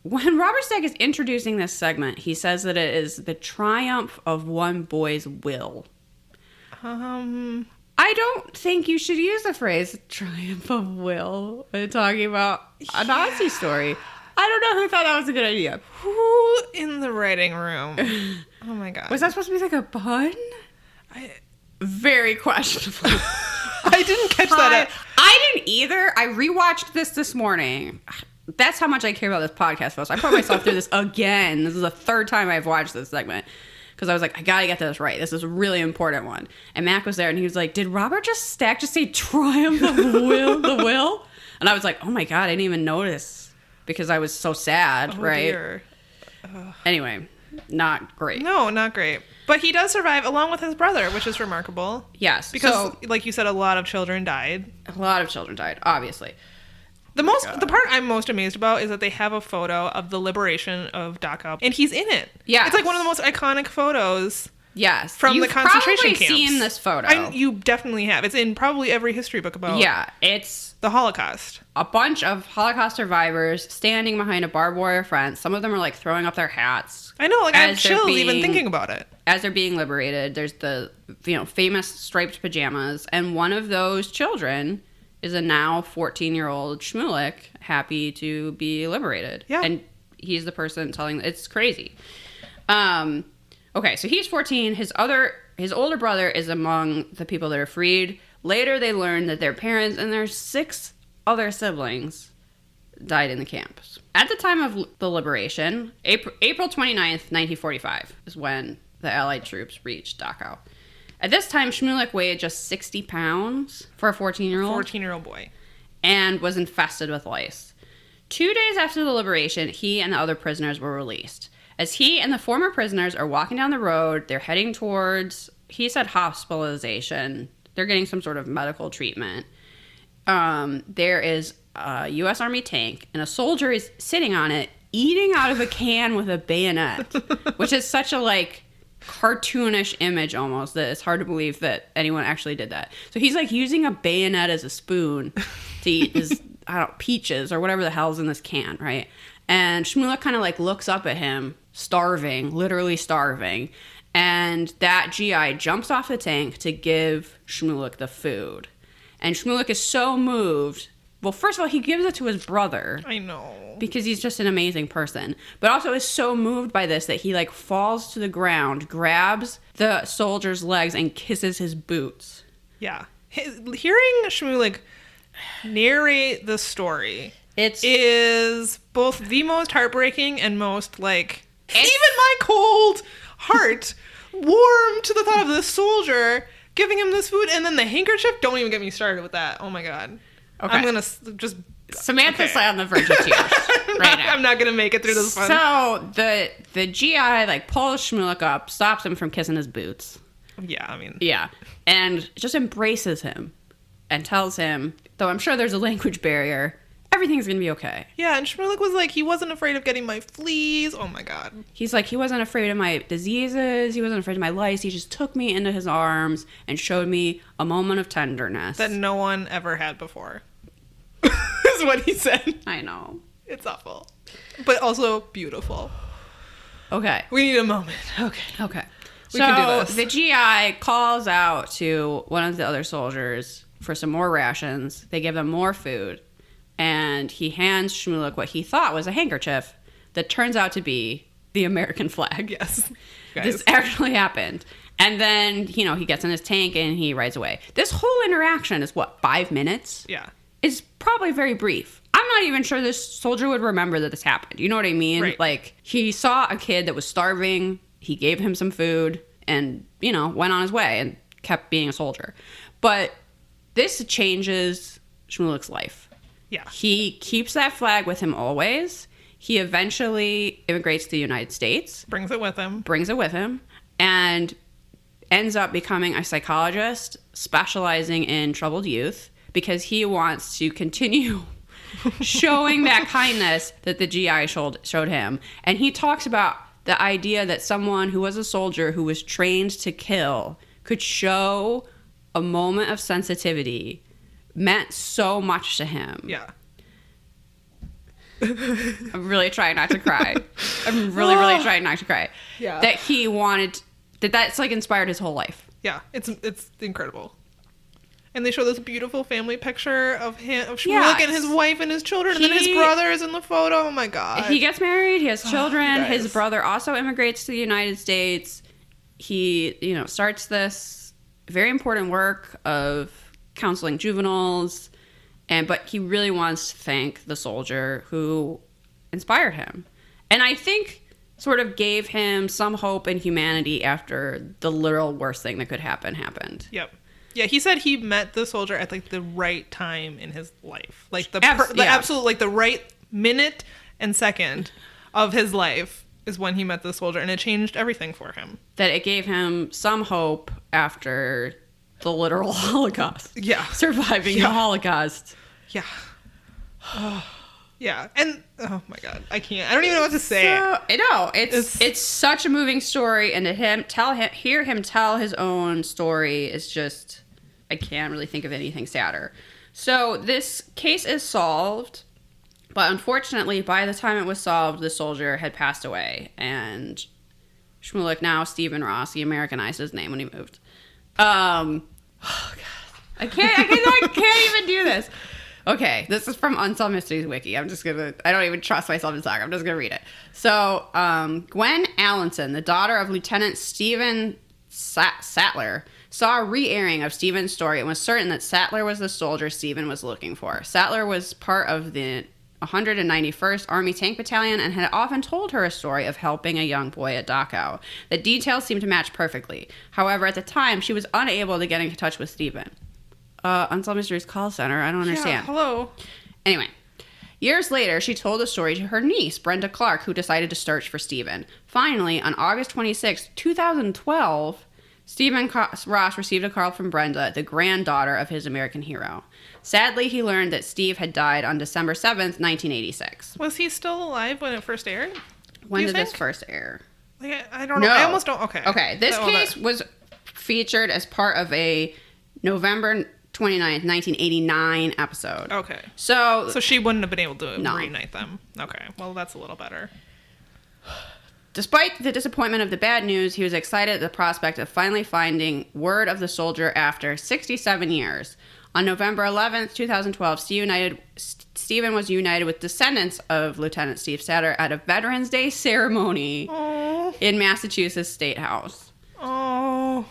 When Robert Stack is introducing this segment, he says that it is the triumph of one boy's will. I don't think you should use the phrase triumph of will when talking about a Nazi story. I don't know who thought that was a good idea. Who in the writing room? Oh my God. Was that supposed to be like a pun? Very questionable. I didn't catch that. I didn't either. I rewatched this morning. That's how much I care about this podcast, folks. I put myself through this again. This is the third time I've watched this segment. Because I was like, I gotta get this right. This is a really important one. And Mac was there and he was like, did Robert Stack just say triumph of the will? And I was like, oh my God, I didn't even notice. Because I was so sad, right? Dear. Anyway, not great. No, not great. But he does survive along with his brother, which is remarkable. Yes. Because, like you said, a lot of children died. A lot of children died, obviously. The part I'm most amazed about is that they have a photo of the liberation of Dachau, and he's in it. Yeah, it's like one of the most iconic photos. Yes, from the concentration camps. You've probably seen this photo. You definitely have. It's in probably every history book about. Yeah, it's the Holocaust. A bunch of Holocaust survivors standing behind a barbed wire fence. Some of them are like throwing up their hats. I know, like I have chills even thinking about it. As they're being liberated, there's the famous striped pajamas, and one of those children is a now 14-year-old Szmulek, happy to be liberated. Yeah. And he's the person telling... It's crazy. Okay, so he's 14. His older brother is among the people that are freed. Later, they learn that their parents and their 6 other siblings died in the camps. At the time of the liberation, April 29th, 1945, is when the Allied troops reached Dachau. At this time, Szmulek weighed just 60 pounds for a 14-year-old. 14-year-old boy. And was infested with lice. 2 days after the liberation, he and the other prisoners were released. As he and the former prisoners are walking down the road, they're heading towards, he said, hospitalization. They're getting some sort of medical treatment. There is a U.S. Army tank, and a soldier is sitting on it, eating out of a can with a bayonet, which is such a, cartoonish image almost that it's hard to believe that anyone actually did that. So he's using a bayonet as a spoon to eat his peaches or whatever the hell's in this can, right? And Szmulek kind of like looks up at him, starving, literally starving. And that GI jumps off the tank to give Szmulek the food. And Szmulek is so moved. Well, first of all, he gives it to his brother. I know. Because he's just an amazing person. But also is so moved by this that he like falls to the ground, grabs the soldier's legs, and kisses his boots. Yeah. Hearing Szmulek narrate the story is both the most heartbreaking and most like, even my cold heart warmed to the thought of this soldier giving him this food, and then the handkerchief. Don't even get me started with that. Oh my god. Okay. I'm gonna just Samantha's on the verge of tears right now. I'm not gonna make it through this one. So the GI like pulls Szmulek up, stops him from kissing his boots. Yeah, I mean, yeah, and just embraces him and tells him, though I'm sure there's a language barrier, everything's gonna be okay. Yeah, and Szmulek was like, he wasn't afraid of getting my fleas. Oh my god. He's like, he wasn't afraid of my diseases. He wasn't afraid of my lice. He just took me into his arms and showed me a moment of tenderness that no one ever had before. Is what he said. I know. It's awful, but also beautiful. Okay. We need a moment. Okay. We can do this. The GI calls out to one of the other soldiers for some more rations. They give him more food. And he hands Szmulek what he thought was a handkerchief that turns out to be the American flag. Yes. This actually happened. And then, he gets in his tank and he rides away. This whole interaction is, 5 minutes? Yeah. It's probably very brief. I'm not even sure this soldier would remember that this happened. You know what I mean? Right. Like, he saw a kid that was starving. He gave him some food and, went on his way and kept being a soldier. But this changes Szmulek's life. Yeah. He keeps that flag with him always. He eventually immigrates to the United States. Brings it with him. And ends up becoming a psychologist specializing in troubled youth because he wants to continue showing that kindness that the GI showed him. And he talks about the idea that someone who was a soldier who was trained to kill could show a moment of sensitivity meant so much to him. Yeah. I'm really trying not to cry. I'm really trying not to cry. Yeah. That he wanted, that's like inspired his whole life. Yeah. It's incredible. And they show this beautiful family picture of Szmulek and his wife and his children, and then his brother is in the photo. Oh my god. He gets married, he has children. His brother also immigrates to the United States. He, starts this very important work of counseling juveniles, but he really wants to thank the soldier who inspired him. And I think sort of gave him some hope and humanity after the literal worst thing that could happen happened. Yep. Yeah, he said he met the soldier at like the right time in his life. Like the absolute, like the right minute and second of his life is when he met the soldier, and it changed everything for him. That it gave him some hope after the literal Holocaust. Yeah. Surviving the Holocaust. Yeah. Yeah. And oh my god, I don't even know what to say. It's such a moving story, and to hear him tell his own story is just, I can't really think of anything sadder. So this case is solved, but unfortunately by the time it was solved, the soldier had passed away, and Szmulek, now Stephan Ross, he Americanized his name when he moved. Oh god. I can't even do this. Okay, this is from Unsolved Mysteries Wiki. I don't even trust myself to talk. I'm just gonna read it. So, Gwen Allinson, the daughter of Lieutenant Stephen Sattler, saw a re-airing of Stephen's story and was certain that Sattler was the soldier Stephen was looking for. Sattler was part of the 191st Army Tank Battalion and had often told her a story of helping a young boy at Dachau. The details seemed to match perfectly. However, at the time, she was unable to get in touch with Stephen. Unsolved Mysteries call center. I don't understand. Yeah, hello. Anyway, years later, she told the story to her niece, Brenda Clark, who decided to search for Stephen. Finally, on August 26, 2012, Stephan Ross received a call from Brenda, the granddaughter of his American hero. Sadly, he learned that Steve had died on December 7th, 1986. Was he still alive when it first aired? When did this first air? Like, I don't know. No. I almost don't. Okay. Okay. This case was featured as part of a November 29th, 1989 episode. Okay. So she wouldn't have been able to No. reunite them. Okay. Well, that's a little better. despite the disappointment of the bad news, he was excited at the prospect of finally finding word of the soldier after 67 years. On November 11th, 2012, Stephen was united with descendants of Lieutenant Steve Satter at a Veterans Day ceremony in Massachusetts State House. Oh.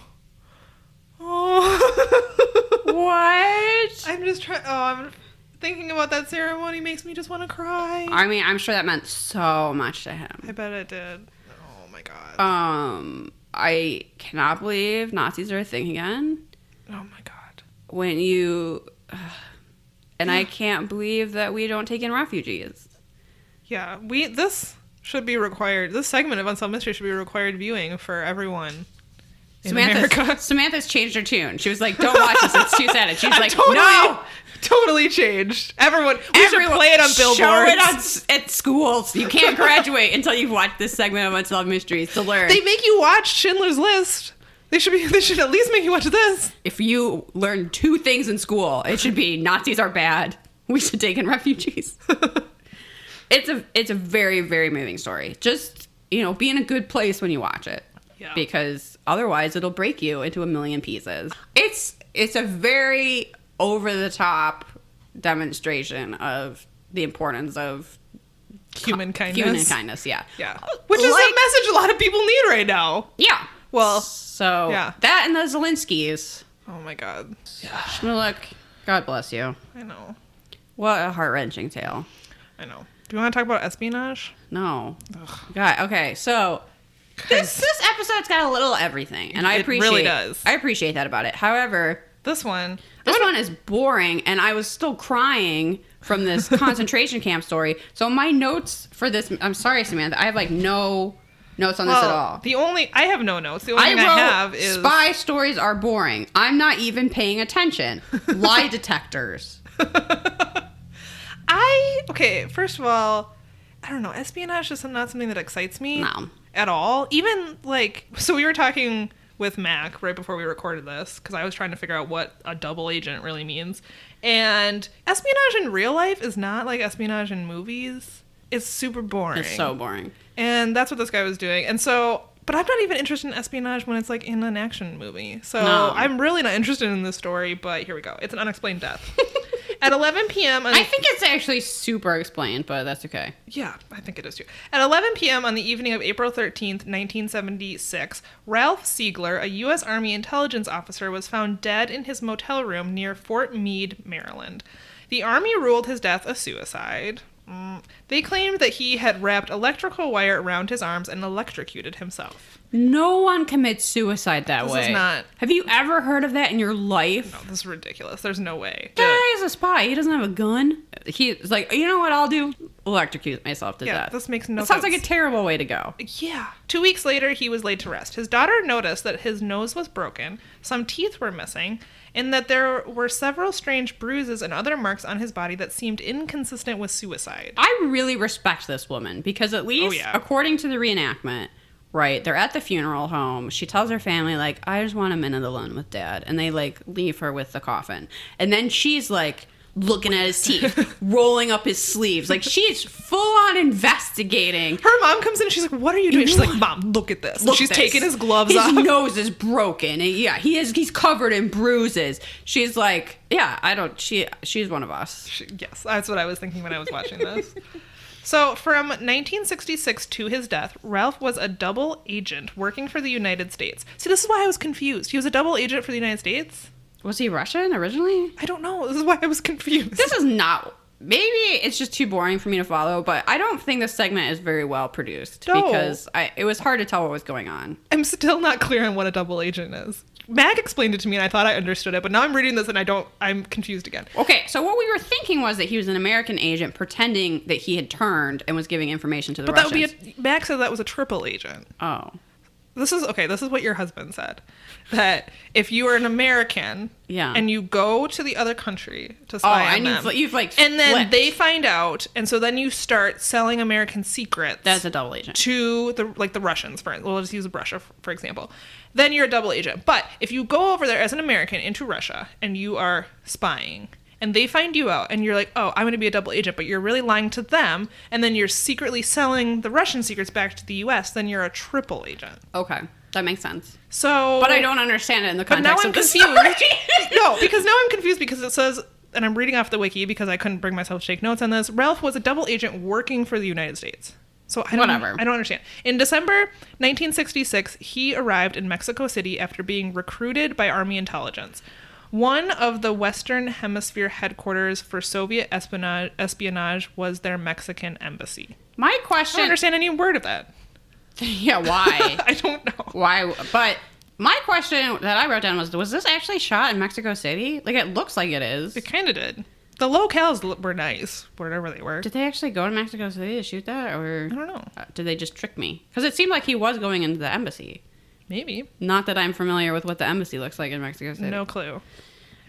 What? I'm just trying. I'm thinking about that ceremony makes me just want to cry. I mean, I'm sure that meant so much to him. I bet it did. Oh my god. I cannot believe Nazis are a thing again. Oh my god. When you... and I can't believe that we don't take in refugees. Yeah, this should be required. This segment of Unsolved Mystery should be required viewing for everyone in America. Samantha's changed her tune. She was like, don't watch this, it's too sad. And she's like, Totally changed. Everyone should play it on billboards. Show it at schools. You can't graduate until you've watched this segment of Unsolved Mysteries to learn. They make you watch Schindler's List. They should at least make you watch this. If you learn 2 things in school, it should be Nazis are bad. We should take in refugees. It's a very, very moving story. Just, be in a good place when you watch it. Yeah. Because otherwise it'll break you into a million pieces. It's a very over-the-top demonstration of the importance of human kindness. Human kindness, yeah. Yeah. Which is a message a lot of people need right now. Yeah. Well, so yeah. That and the Zelenskys. Oh my god. Yeah. Szmulek, God bless you. I know. What a heart-wrenching tale. I know. Do you want to talk about espionage? No. Ugh. God, okay, so this episode's got a little everything, and it really does. I appreciate that about it. However, this one is boring, and I was still crying from this concentration camp story. So my notes for this, I'm sorry, Samantha, I have no notes on this at all. I have no notes. The only thing I have is spy stories are boring. I'm not even paying attention. Lie detectors. First of all, I don't know. Espionage is not something that excites me at all. Even so we were talking with Mac right before we recorded this because I was trying to figure out what a double agent really means. And espionage in real life is not like espionage in movies. It's super boring. It's so boring. And that's what this guy was doing. And so, but I'm not even interested in espionage when it's in an action movie. So I'm really not interested in this story, but here we go. It's an unexplained death. At 11 p.m. I think it's actually super explained, but that's okay. Yeah, I think it is too. At 11 p.m. on the evening of April 13th, 1976, Ralph Siegler, a U.S. Army intelligence officer, was found dead in his motel room near Fort Meade, Maryland. The Army ruled his death a suicide. They claimed that he had wrapped electrical wire around his arms and electrocuted himself. No one commits suicide that way. This is not... Have you ever heard of that in your life? No, this is ridiculous. There's no way. Guy is a spy. He doesn't have a gun. He's like, you know what I'll do? Electrocute myself to death. This makes no sense. Sounds like a terrible way to go. Yeah. 2 weeks later, he was laid to rest. His daughter noticed that his nose was broken, some teeth were missing, and that there were several strange bruises and other marks on his body that seemed inconsistent with suicide. I really respect this woman because at least, according to the reenactment, right, they're at the funeral home. She tells her family, I just want a minute alone with Dad. And they, leave her with the coffin. And then she's, looking at his teeth, rolling up his sleeves. She's full-on investigating. Her mom comes in and she's like, what are you doing? She's like, Mom, look at this. She's taking his gloves off. His nose is broken. And he's covered in bruises. She's like, she's one of us. Yes, that's what I was thinking when I was watching this. So, from 1966 to his death, Ralph was a double agent working for the United States. See, this is why I was confused. He was a double agent for the United States? Was he Russian originally? I don't know. This is why I was confused. This is not... Maybe it's just too boring for me to follow, but I don't think this segment is very well produced because it was hard to tell what was going on. I'm still not clear on what a double agent is. Mac explained it to me and I thought I understood it, but now I'm reading this and I'm confused again. Okay, so what we were thinking was that he was an American agent pretending that he had turned and was giving information to the Russians. But that would be Mac said that was a triple agent. Oh. This is what your husband said. That if you are an American and you go to the other country to spy on them. You've and then they find out, and so then you start selling American secrets. That's a double agent. To the Russians, we'll just use Russia, for example. then you're a double agent. But if you go over there as an American into Russia and you are spying and they find you out and you're like, oh, I'm going to be a double agent, but you're really lying to them, and then you're secretly selling the Russian secrets back to the U.S., then you're a triple agent. Okay. That makes sense. So, but I don't understand it in the but context now I'm of this confused. story. No, because now I'm confused because it says, and I'm reading off the wiki because I couldn't bring myself to take notes on this, Ralph was a double agent working for the United States. So I don't understand. In December 1966, he arrived in Mexico City after being recruited by Army intelligence. One of the Western Hemisphere headquarters for Soviet espionage was their Mexican embassy. My question... I don't understand any word of that. Yeah, why? I don't know. Why? But my question that I wrote down was this actually shot in Mexico City? Like, it looks like it is. It kind of did. The locales were nice, wherever they were. Did they actually go to Mexico City to shoot that? Or I don't know. Did they just trick me? Because it seemed like he was going into the embassy. Maybe. Not that I'm familiar with what the embassy looks like in Mexico City. No clue.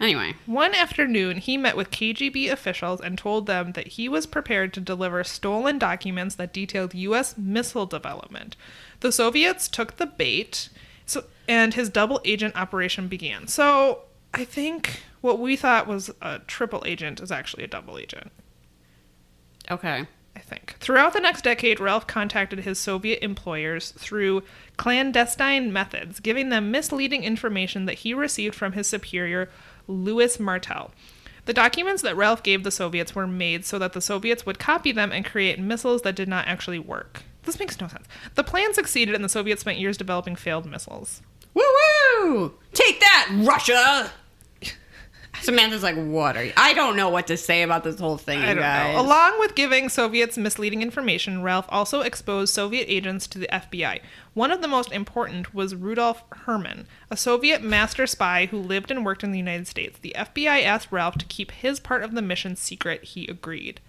Anyway. One afternoon, he met with KGB officials and told them that he was prepared to deliver stolen documents that detailed U.S. missile development. The Soviets took the bait, and his double agent operation began. So I think what we thought was a triple agent is actually a double agent. Okay. I think. Throughout the next decade, Ralph contacted his Soviet employers through clandestine methods, giving them misleading information that he received from his superior, Louis Martel. The documents that Ralph gave the Soviets were made so that the Soviets would copy them and create missiles that did not actually work. This makes no sense. The plan succeeded, and the Soviets spent years developing failed missiles. Woo-woo! Take that, Russia! Samantha's like, what are you? I don't know what to say about this whole thing, I don't guys. know. Along with giving Soviets misleading information, Ralph also exposed Soviet agents to the FBI. One of the most important was Rudolf Herman, a Soviet master spy who lived and worked in the United States. The FBI asked Ralph to keep his part of the mission secret. He agreed.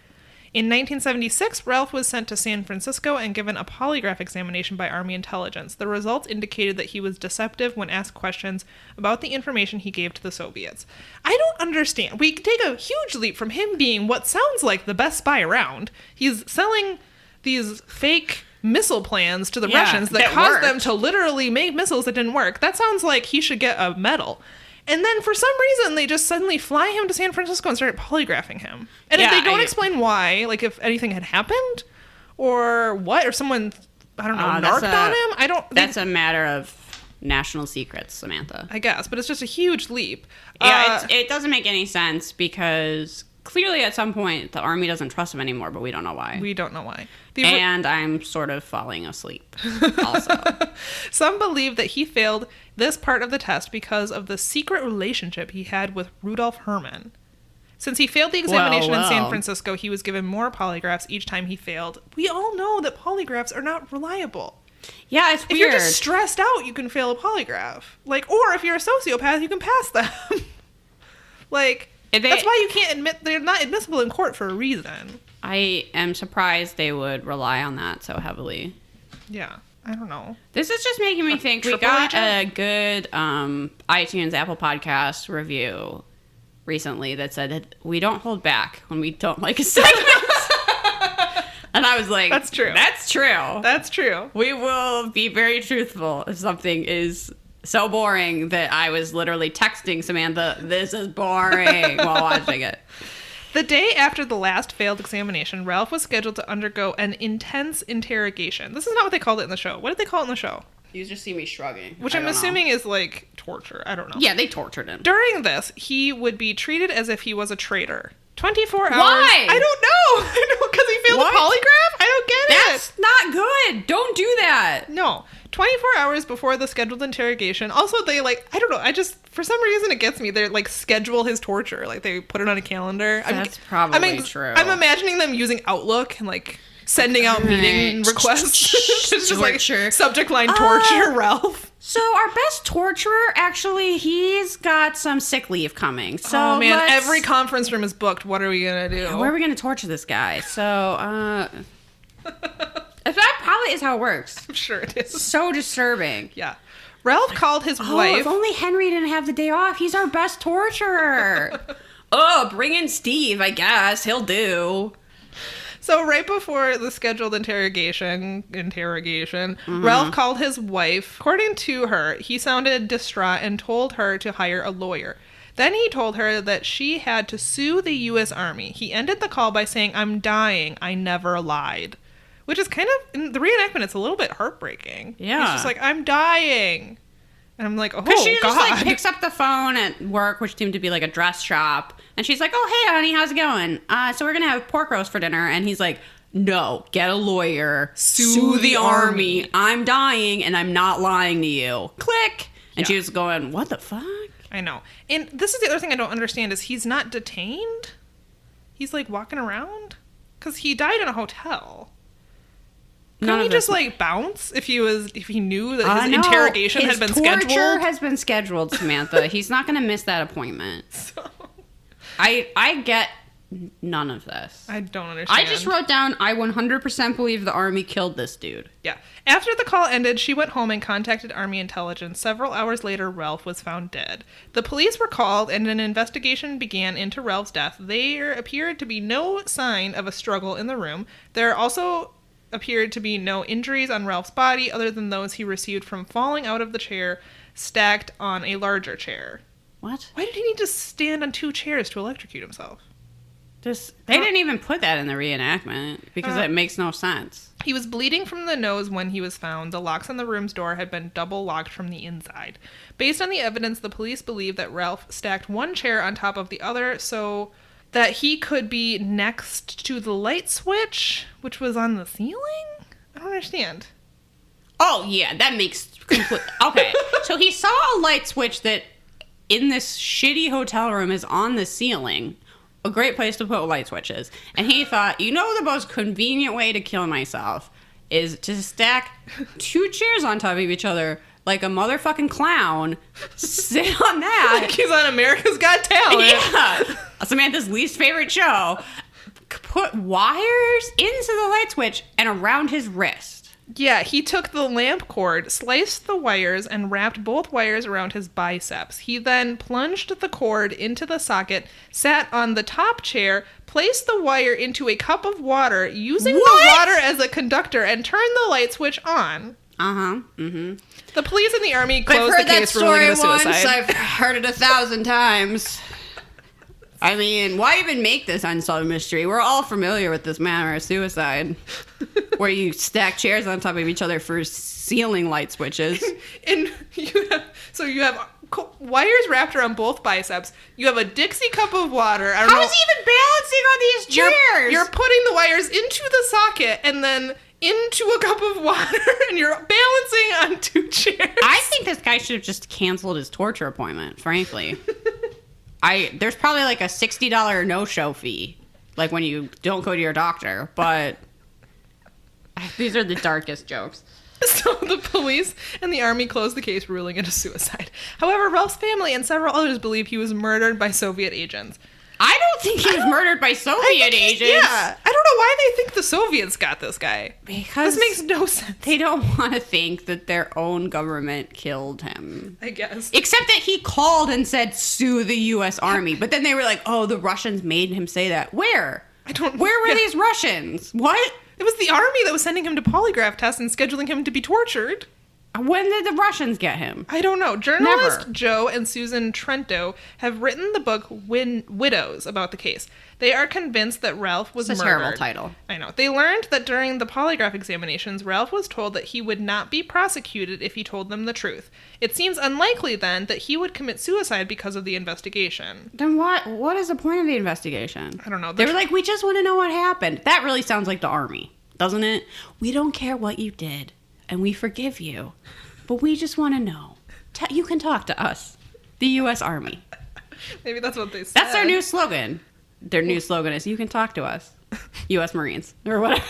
In 1976, Ralph was sent to San Francisco and given a polygraph examination by Army intelligence. The results indicated that he was deceptive when asked questions about the information he gave to the Soviets. I don't understand. We take a huge leap from him being what sounds like the best spy around. He's selling these fake missile plans to the Russians that caused them to literally make missiles that didn't work. That sounds like he should get a medal. And then for some reason, they just suddenly fly him to San Francisco and start polygraphing him. And if they don't explain why, like if anything had happened or what, or someone, I don't know, narked on him, That's a matter of national secrets, Samantha. I guess, but it's just a huge leap. Yeah, it doesn't make any sense because clearly at some point the Army doesn't trust him anymore, but we don't know why. We don't know why. And I'm sort of falling asleep also. Some believe that he failed this part of the test because of the secret relationship he had with Rudolf Herman. Since he failed the examination in San Francisco, he was given more polygraphs each time he failed. We all know that polygraphs are not reliable. Yeah, it's weird. If you're just stressed out, you can fail a polygraph. Like, or if you're a sociopath, you can pass them. That's why you can't admit, they're not admissible in court for a reason. I am surprised they would rely on that so heavily. Yeah, I don't know. This is just making me think we got a good iTunes Apple Podcast review recently that said that we don't hold back when we don't like a segment. And I was like, that's true. That's true. That's true. We will be very truthful if something is so boring that I was literally texting Samantha, this is boring, while watching it. The day after the last failed examination, Ralph was scheduled to undergo an intense interrogation. This is not what they called it in the show. What did they call it in the show? You just see me shrugging. Which I'm assuming is like torture. I don't know. Yeah, they tortured him. During this, he would be treated as if he was a traitor. 24 hours. Why? I don't know. I know, because he failed a polygraph? I don't get it. That's not good. Don't do that. No. 24 hours before the scheduled interrogation. Also, they I don't know. For some reason, it gets me. They schedule his torture. They put it on a calendar. That's probably true. I'm imagining them using Outlook and sending out meeting requests. It's just subject line torture, Ralph. So our best torturer, actually, he's got some sick leave coming. So oh man, every conference room is booked. What are we gonna do? Where are we gonna torture this guy? So that probably is how it works. I'm sure it is. So disturbing. Yeah. Ralph called his wife. If only Henry didn't have the day off. He's our best torturer. Bring in Steve, I guess. He'll do. So right before the scheduled interrogation, Ralph called his wife. According to her, he sounded distraught and told her to hire a lawyer. Then he told her that she had to sue the U.S. Army. He ended the call by saying, "I'm dying. I never lied." Which is kind of, in the reenactment, it's a little bit heartbreaking. Yeah. He's just like, "I'm dying." And I'm like, oh, Because she God. just, like, picks up the phone at work, which seemed to be, like, a dress shop. And she's like, "Oh, hey, honey, how's it going? So we're going to have pork roast for dinner." And he's like, "No, get a lawyer. Sue the army. I'm dying, and I'm not lying to you." Click. And she was going, "What the fuck?" I know. And this is the other thing I don't understand is he's not detained. He's, like, walking around. Because he died in a hotel. Couldn't he just, like, bounce if he knew that his interrogation had been scheduled? His torture has been scheduled, Samantha. He's not going to miss that appointment. So. I get none of this. I don't understand. I just wrote down, I 100% believe the army killed this dude. Yeah. After the call ended, she went home and contacted Army intelligence. Several hours later, Ralph was found dead. The police were called and an investigation began into Ralph's death. There appeared to be no sign of a struggle in the room. There also appeared to be no injuries on Ralph's body other than those he received from falling out of the chair stacked on a larger chair. What? Why did he need to stand on two chairs to electrocute himself? They didn't even put that in the reenactment because it makes no sense. He was bleeding from the nose when he was found. The locks on the room's door had been double locked from the inside. Based on the evidence, the police believe that Ralph stacked one chair on top of the other so that he could be next to the light switch, which was on the ceiling? I don't understand. Oh, yeah, that makes complete... Okay, so he saw a light switch that in this shitty hotel room is on the ceiling. A great place to put light switches. And he thought, the most convenient way to kill myself is to stack two chairs on top of each other like a motherfucking clown, sit on that. Like he's on America's Got Talent. Yeah. Samantha's least favorite show. Put wires into the light switch and around his wrist. Yeah, he took the lamp cord, sliced the wires, and wrapped both wires around his biceps. He then plunged the cord into the socket, sat on the top chair, placed the wire into a cup of water, using the water as a conductor, and turned the light switch on. Uh-huh. Mm-hmm. The police and the army closed the case ruling it a suicide. I've heard it 1,000 times. I mean, why even make this unsolved mystery? We're all familiar with this manner of suicide, where you stack chairs on top of each other for ceiling light switches. And you have wires wrapped around both biceps. You have a Dixie cup of water. How is he even balancing on these chairs? You're putting the wires into the socket and then into a cup of water, and you're balancing on two chairs. I think this guy should have just canceled his torture appointment, frankly. There's probably like a $60 no-show fee, like when you don't go to your doctor, but these are the darkest jokes. So the police and the army closed the case, ruling it a suicide. However, Ralph's family and several others believe he was murdered by Soviet agents. I don't think he was murdered by Soviet agents. Yeah, I don't know why they think the Soviets got this guy. Because this makes no sense. They don't want to think that their own government killed him. I guess. Except that he called and said, "Sue the U.S. Army." But then they were like, "Oh, the Russians made him say that." Where? Where were these Russians? What? It was the army that was sending him to polygraph tests and scheduling him to be tortured. When did the Russians get him? I don't know. Journalist Joe and Susan Trento have written the book Widows about the case. They are convinced that Ralph was murdered. It's a terrible title. I know. They learned that during the polygraph examinations, Ralph was told that he would not be prosecuted if he told them the truth. It seems unlikely, then, that he would commit suicide because of the investigation. Then what is the point of the investigation? I don't know. They were like, we just want to know what happened. That really sounds like the army, doesn't it? We don't care what you did. And we forgive you, but we just want to know. You can talk to us, the U.S. Army. Maybe that's what they said. That's their new slogan. Their new slogan is, you can talk to us, U.S. Marines, or whatever.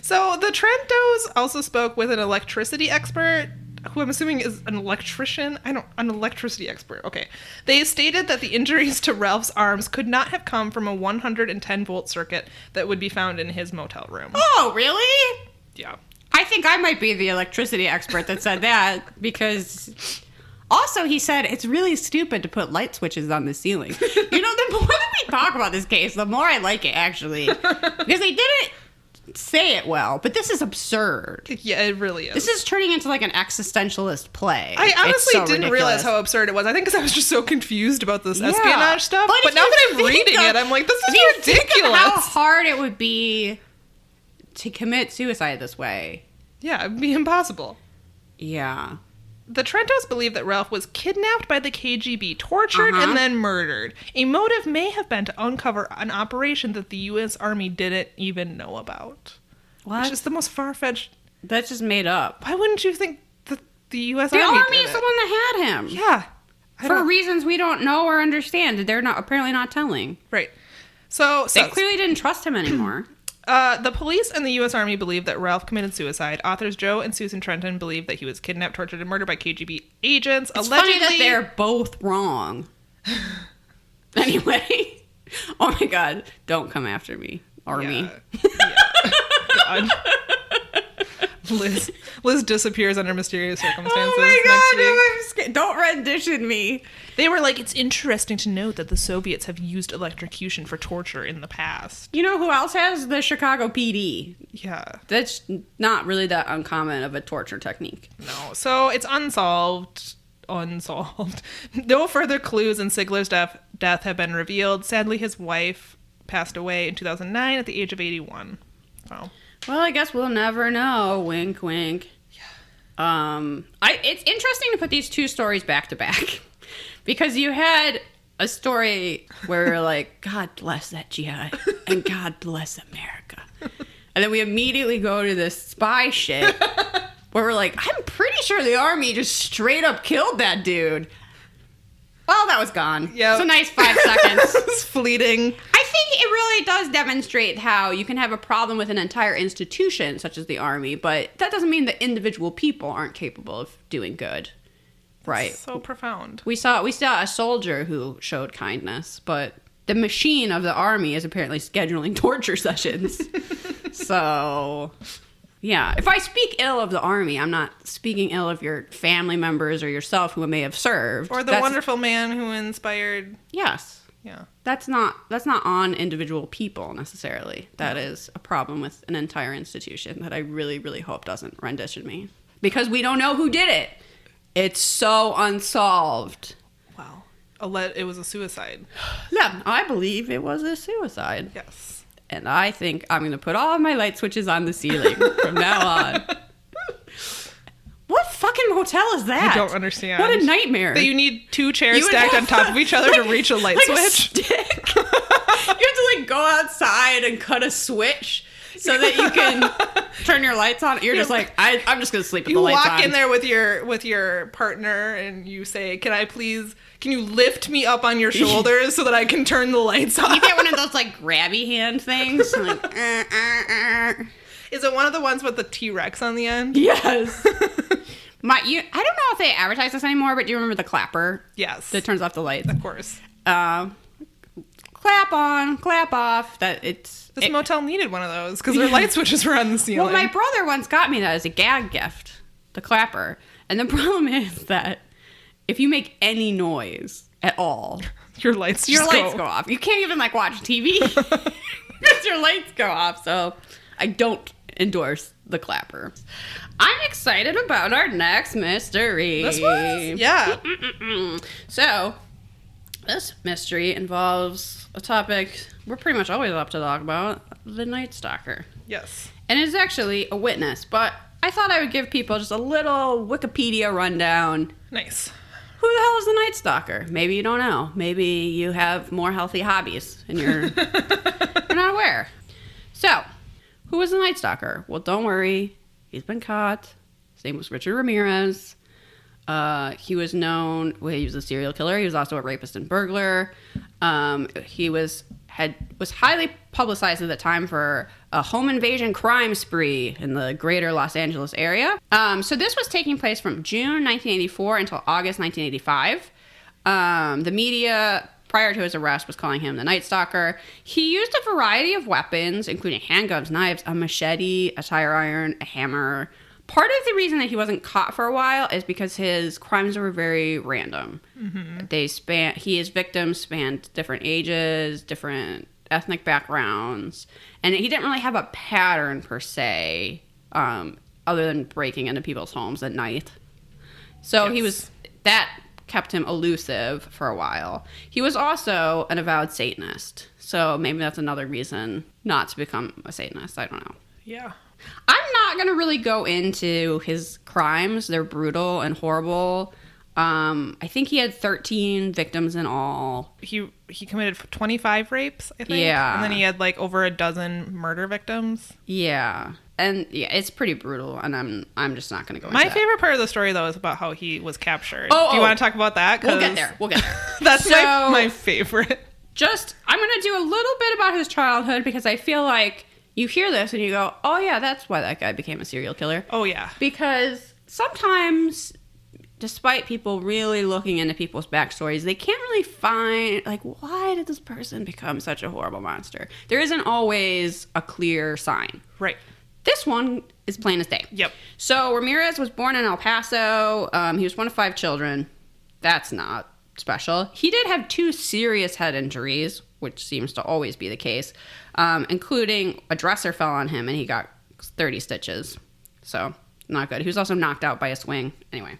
So the Trentos also spoke with an electricity expert, who I'm assuming is an electrician. An electricity expert. Okay. They stated that the injuries to Ralph's arms could not have come from a 110-volt circuit that would be found in his motel room. Oh, really? Yeah. I think I might be the electricity expert that said that, because also he said it's really stupid to put light switches on the ceiling. The more that I talk about this case, the more I like it, actually. Because they didn't say it well, but this is absurd. Yeah, it really is. This is turning into like an existentialist play. I honestly didn't ridiculous. realize how absurd it was. I think because I was just so confused about this espionage stuff. But now that I'm reading it, I'm like, this is ridiculous. How hard it would be to commit suicide this way. Yeah, it'd be impossible. Yeah. The Trentos believe that Ralph was kidnapped by the KGB, tortured, and then murdered. A motive may have been to uncover an operation that the U.S. Army didn't even know about. What? Which is the most far-fetched... That's just made up. Why wouldn't you think that the U.S. The Army Army did is it? the one that had him. Yeah. For reasons we don't know or understand that they're apparently not telling. Right. So they clearly didn't trust him anymore. The police and the U.S. Army believe that Ralph committed suicide. Authors Joe and Susan Trenton believe that he was kidnapped, tortured, and murdered by KGB agents. It's Allegedly, funny that they're both wrong. Anyway. Oh my God. Don't come after me. Army. Yeah. God. Liz disappears under mysterious circumstances. Oh my God, don't rendition me. They were like, it's interesting to note that the Soviets have used electrocution for torture in the past. You know who else has? The Chicago PD. Yeah. That's not really that uncommon of a torture technique. No. So it's unsolved. No further clues in Sigler's death have been revealed. Sadly, his wife passed away in 2009 at the age of 81. So. Well, I guess we'll never know. Wink, wink. Yeah. It's interesting to put these two stories back to back. Because you had a story where you're like, God bless that GI and God bless America. And then we immediately go to this spy shit where we're like, I'm pretty sure the Army just straight up killed that dude. Well, that was gone. Yeah. It's a nice 5 seconds. It's fleeting. I think it really does demonstrate how you can have a problem with an entire institution, such as the Army, but that doesn't mean that individual people aren't capable of doing good. Right. That's so profound. We saw a soldier who showed kindness, but the machine of the Army is apparently scheduling torture sessions. So, yeah. If I speak ill of the Army, I'm not speaking ill of your family members or yourself who may have served. Or the wonderful man who inspired. Yes. Yeah. That's not on individual people necessarily. That is a problem with an entire institution that I really, really hope doesn't rendition me. Because we don't know who did it. It's so unsolved. Wow. It was a suicide. Yeah, I believe it was a suicide. Yes. And I think I'm going to put all of my light switches on the ceiling from now on. What fucking motel is that? I don't understand. What a nightmare. That you need two chairs stacked on top of each other to reach a light switch? A stick. You have to go outside and cut a switch so that you can turn your lights on. You're just like, I'm just going to sleep with the lights on. You walk in there with your partner and you say, can you lift me up on your shoulders so that I can turn the lights on? You get one of those like grabby hand things. Like, Is it one of the ones with the T-Rex on the end? Yes. I don't know if they advertise this anymore, but do you remember the clapper? Yes. That turns off the lights. Of course. Clap on, clap off. This motel needed one of those because their light switches were on the ceiling. Well, my brother once got me that as a gag gift, the clapper. And the problem is that if you make any noise at all, your lights go off. You can't even like watch TV because your lights go off. So I don't endorse the clapper. I'm excited about our next mystery. This was? Yeah. So, this mystery involves a topic we're pretty much always up to talk about, the Night Stalker. Yes. And it's actually a witness, but I thought I would give people just a little Wikipedia rundown. Nice. Who the hell is the Night Stalker? Maybe you don't know. Maybe you have more healthy hobbies and you're not aware. So, who was the Night Stalker? Well, don't worry. He's been caught. His name was Richard Ramirez. He was known, he was a serial killer. He was also a rapist and burglar. He was highly publicized at the time for a home invasion crime spree in the greater Los Angeles area. So this was taking place from June 1984 until August 1985. The media, prior to his arrest, was calling him the Night Stalker. He used a variety of weapons, including handguns, knives, a machete, a tire iron, a hammer, Part of the reason that he wasn't caught for a while is because his crimes were very random. His victims spanned different ages, different ethnic backgrounds, and he didn't really have a pattern per se, other than breaking into people's homes at night. So that kept him elusive for a while. He was also an avowed Satanist, so maybe that's another reason not to become a Satanist. I don't know. Yeah. I'm not going to really go into his crimes. They're brutal and horrible. I think he had 13 victims in all. He committed 25 rapes, I think. Yeah. And then he had like over a dozen murder victims. Yeah. And yeah, it's pretty brutal, and I'm just not going to go into My that. favorite part of the story, though, is about how he was captured. Do you want to talk about that? We'll get there. That's my favorite. I'm going to do a little bit about his childhood, because I feel like you hear this and you go, oh yeah, that's why that guy became a serial killer. Oh yeah. Because sometimes, despite people really looking into people's backstories, they can't really find, like, why did this person become such a horrible monster? There isn't always a clear sign. Right. This one is plain as day. Yep. So Ramirez was born in El Paso. He was one of 5 children. That's not special. He did have 2 serious head injuries, which seems to always be the case, including a dresser fell on him and he got 30 stitches. So not good. He was also knocked out by a swing. Anyway,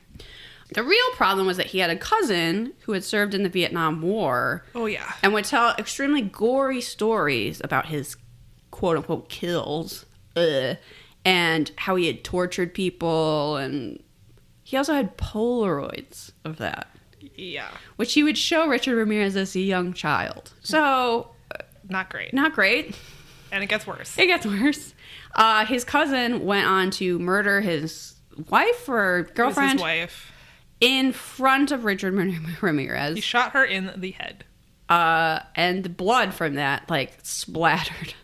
the real problem was that he had a cousin who had served in the Vietnam War. Oh yeah. And would tell extremely gory stories about his quote-unquote kills. And how he had tortured people, and he also had Polaroids of that. Yeah. Which he would show Richard Ramirez as a young child. So... Not great. Not great. And it gets worse. It gets worse. His cousin went on to murder his wife or girlfriend. His wife. In front of Richard Ramirez. He shot her in the head. And the blood from that, like, splattered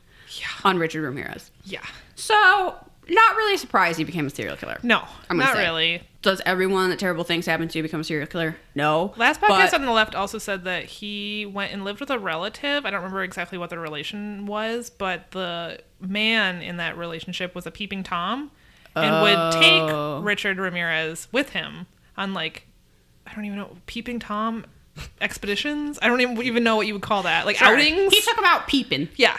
on Richard Ramirez. Yeah. So, not really surprised he became a serial killer. No, not really. Does everyone that terrible things happen to become a serial killer? No. Last podcast on the left also said that he went and lived with a relative. I don't remember exactly what the relation was, but the man in that relationship was a peeping Tom and would take Richard Ramirez with him on, like, I don't even know, peeping Tom expeditions? I don't even know what you would call that. Like, outings? He took him out peeping. Yeah.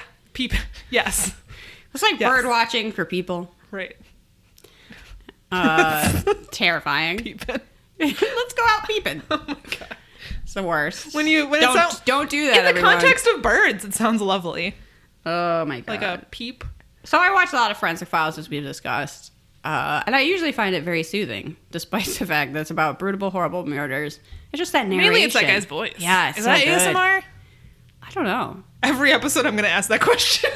Yes. It's like bird watching for people. Right. Terrifying. Peeping. Let's go out peeping. Oh my god. It's the worst. Don't do that, in the everyone. context of birds, it sounds lovely. Oh my god. Like a peep. So I watch a lot of Forensic Files, as we've discussed. And I usually find it very soothing, despite the fact that it's about brutal, horrible murders. It's just that narration. Mainly it's that guy's voice. Yeah, Is that ASMR? I don't know. Every episode I'm going to ask that question.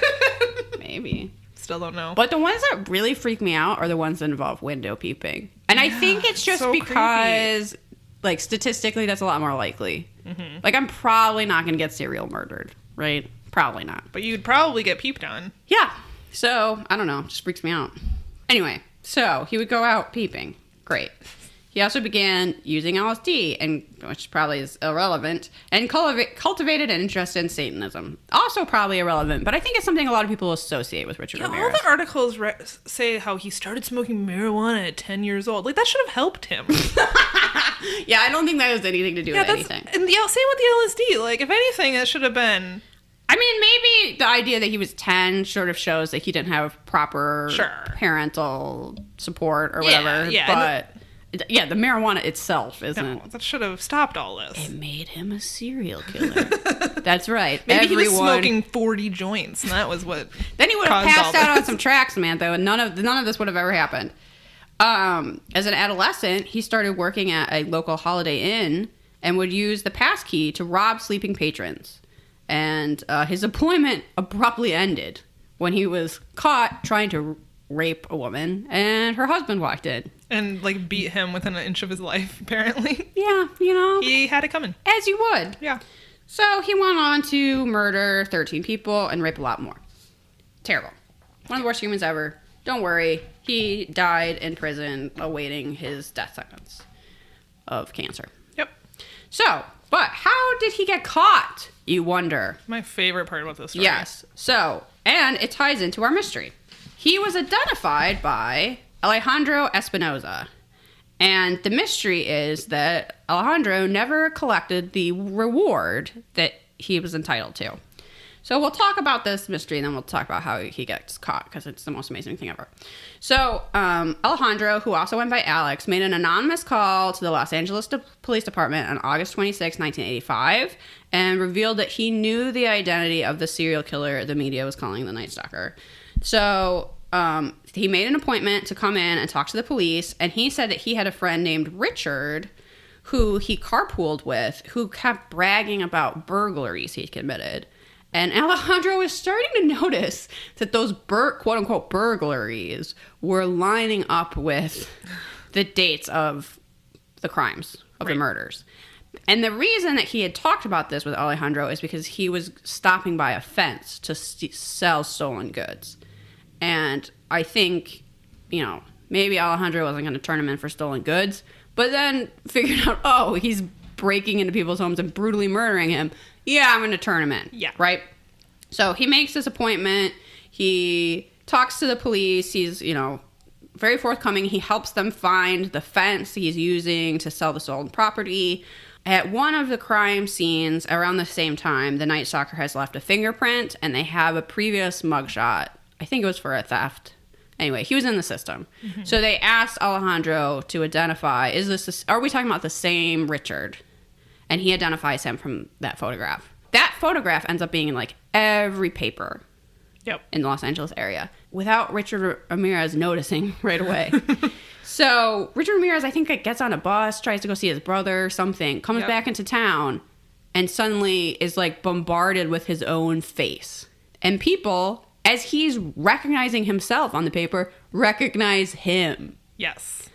Maybe. Still don't know. But the ones that really freak me out are the ones that involve window peeping. And I think it's just because, creepy. Like, statistically, that's a lot more likely. Mm-hmm. Like, I'm probably not going to get serial murdered, right? Probably not. But you'd probably get peeped on. Yeah. So, I don't know. It just freaks me out. Anyway, so he would go out peeping. Great. He also began using LSD, and which probably is irrelevant, and cultivated an interest in Satanism. Also probably irrelevant, but I think it's something a lot of people associate with Richard Ramirez. All the articles say how he started smoking marijuana at 10 years old. Like, that should have helped him. Yeah, I don't think that has anything to do with anything. And same with the LSD. Like, if anything, that should have been... I mean, maybe the idea that he was 10 sort of shows that he didn't have proper parental support or whatever. Yeah, but the marijuana itself isn't. No, that should have stopped all this. It made him a serial killer. That's right. Maybe he was smoking 40 joints, and that was what. Then he would have passed out on some tracks, Samantha, and none of this would have ever happened. As an adolescent, he started working at a local Holiday Inn and would use the pass key to rob sleeping patrons. And his employment abruptly ended when he was caught trying to rape a woman, and her husband walked in. And, like, beat him within an inch of his life, apparently. Yeah, you know. He had it coming. As you would. Yeah. So he went on to murder 13 people and rape a lot more. Terrible. One of the worst humans ever. Don't worry. He died in prison awaiting his death sentence of cancer. Yep. So, but how did he get caught, you wonder? My favorite part about this story. Yes. So, and it ties into our mystery. He was identified by Alejandro Espinoza. And the mystery is that Alejandro never collected the reward that he was entitled to. So we'll talk about this mystery, and then we'll talk about how he gets caught, because it's the most amazing thing ever. So Alejandro, who also went by Alex, made an anonymous call to the Los Angeles Police Department on August 26, 1985, and revealed that he knew the identity of the serial killer the media was calling the Night Stalker. So he made an appointment to come in and talk to the police, and he said that he had a friend named Richard, who he carpooled with, who kept bragging about burglaries he committed. And Alejandro was starting to notice that those quote-unquote burglaries were lining up with the dates of the crimes, of the murders. And the reason that he had talked about this with Alejandro is because he was stopping by a fence to sell stolen goods. And I think, maybe Alejandro wasn't going to turn him in for stolen goods, but then figured out, oh, he's breaking into people's homes and brutally murdering him. Yeah, I'm going to turn him in. Yeah. Right? So he makes this appointment. He talks to the police. He's, very forthcoming. He helps them find the fence he's using to sell the stolen property. At one of the crime scenes, around the same time, the Night Stalker has left a fingerprint, and they have a previous mugshot. I think it was for a theft. Anyway, he was in the system. Mm-hmm. So they asked Alejandro to identify, are we talking about the same Richard? And he identifies him from that photograph. That photograph ends up being in every paper in the Los Angeles area without Richard Ramirez noticing right away. So Richard Ramirez, I think, gets on a bus, tries to go see his brother or something, comes back into town, and suddenly is bombarded with his own face. And people, as he's recognizing himself on the paper, recognize him. Yes.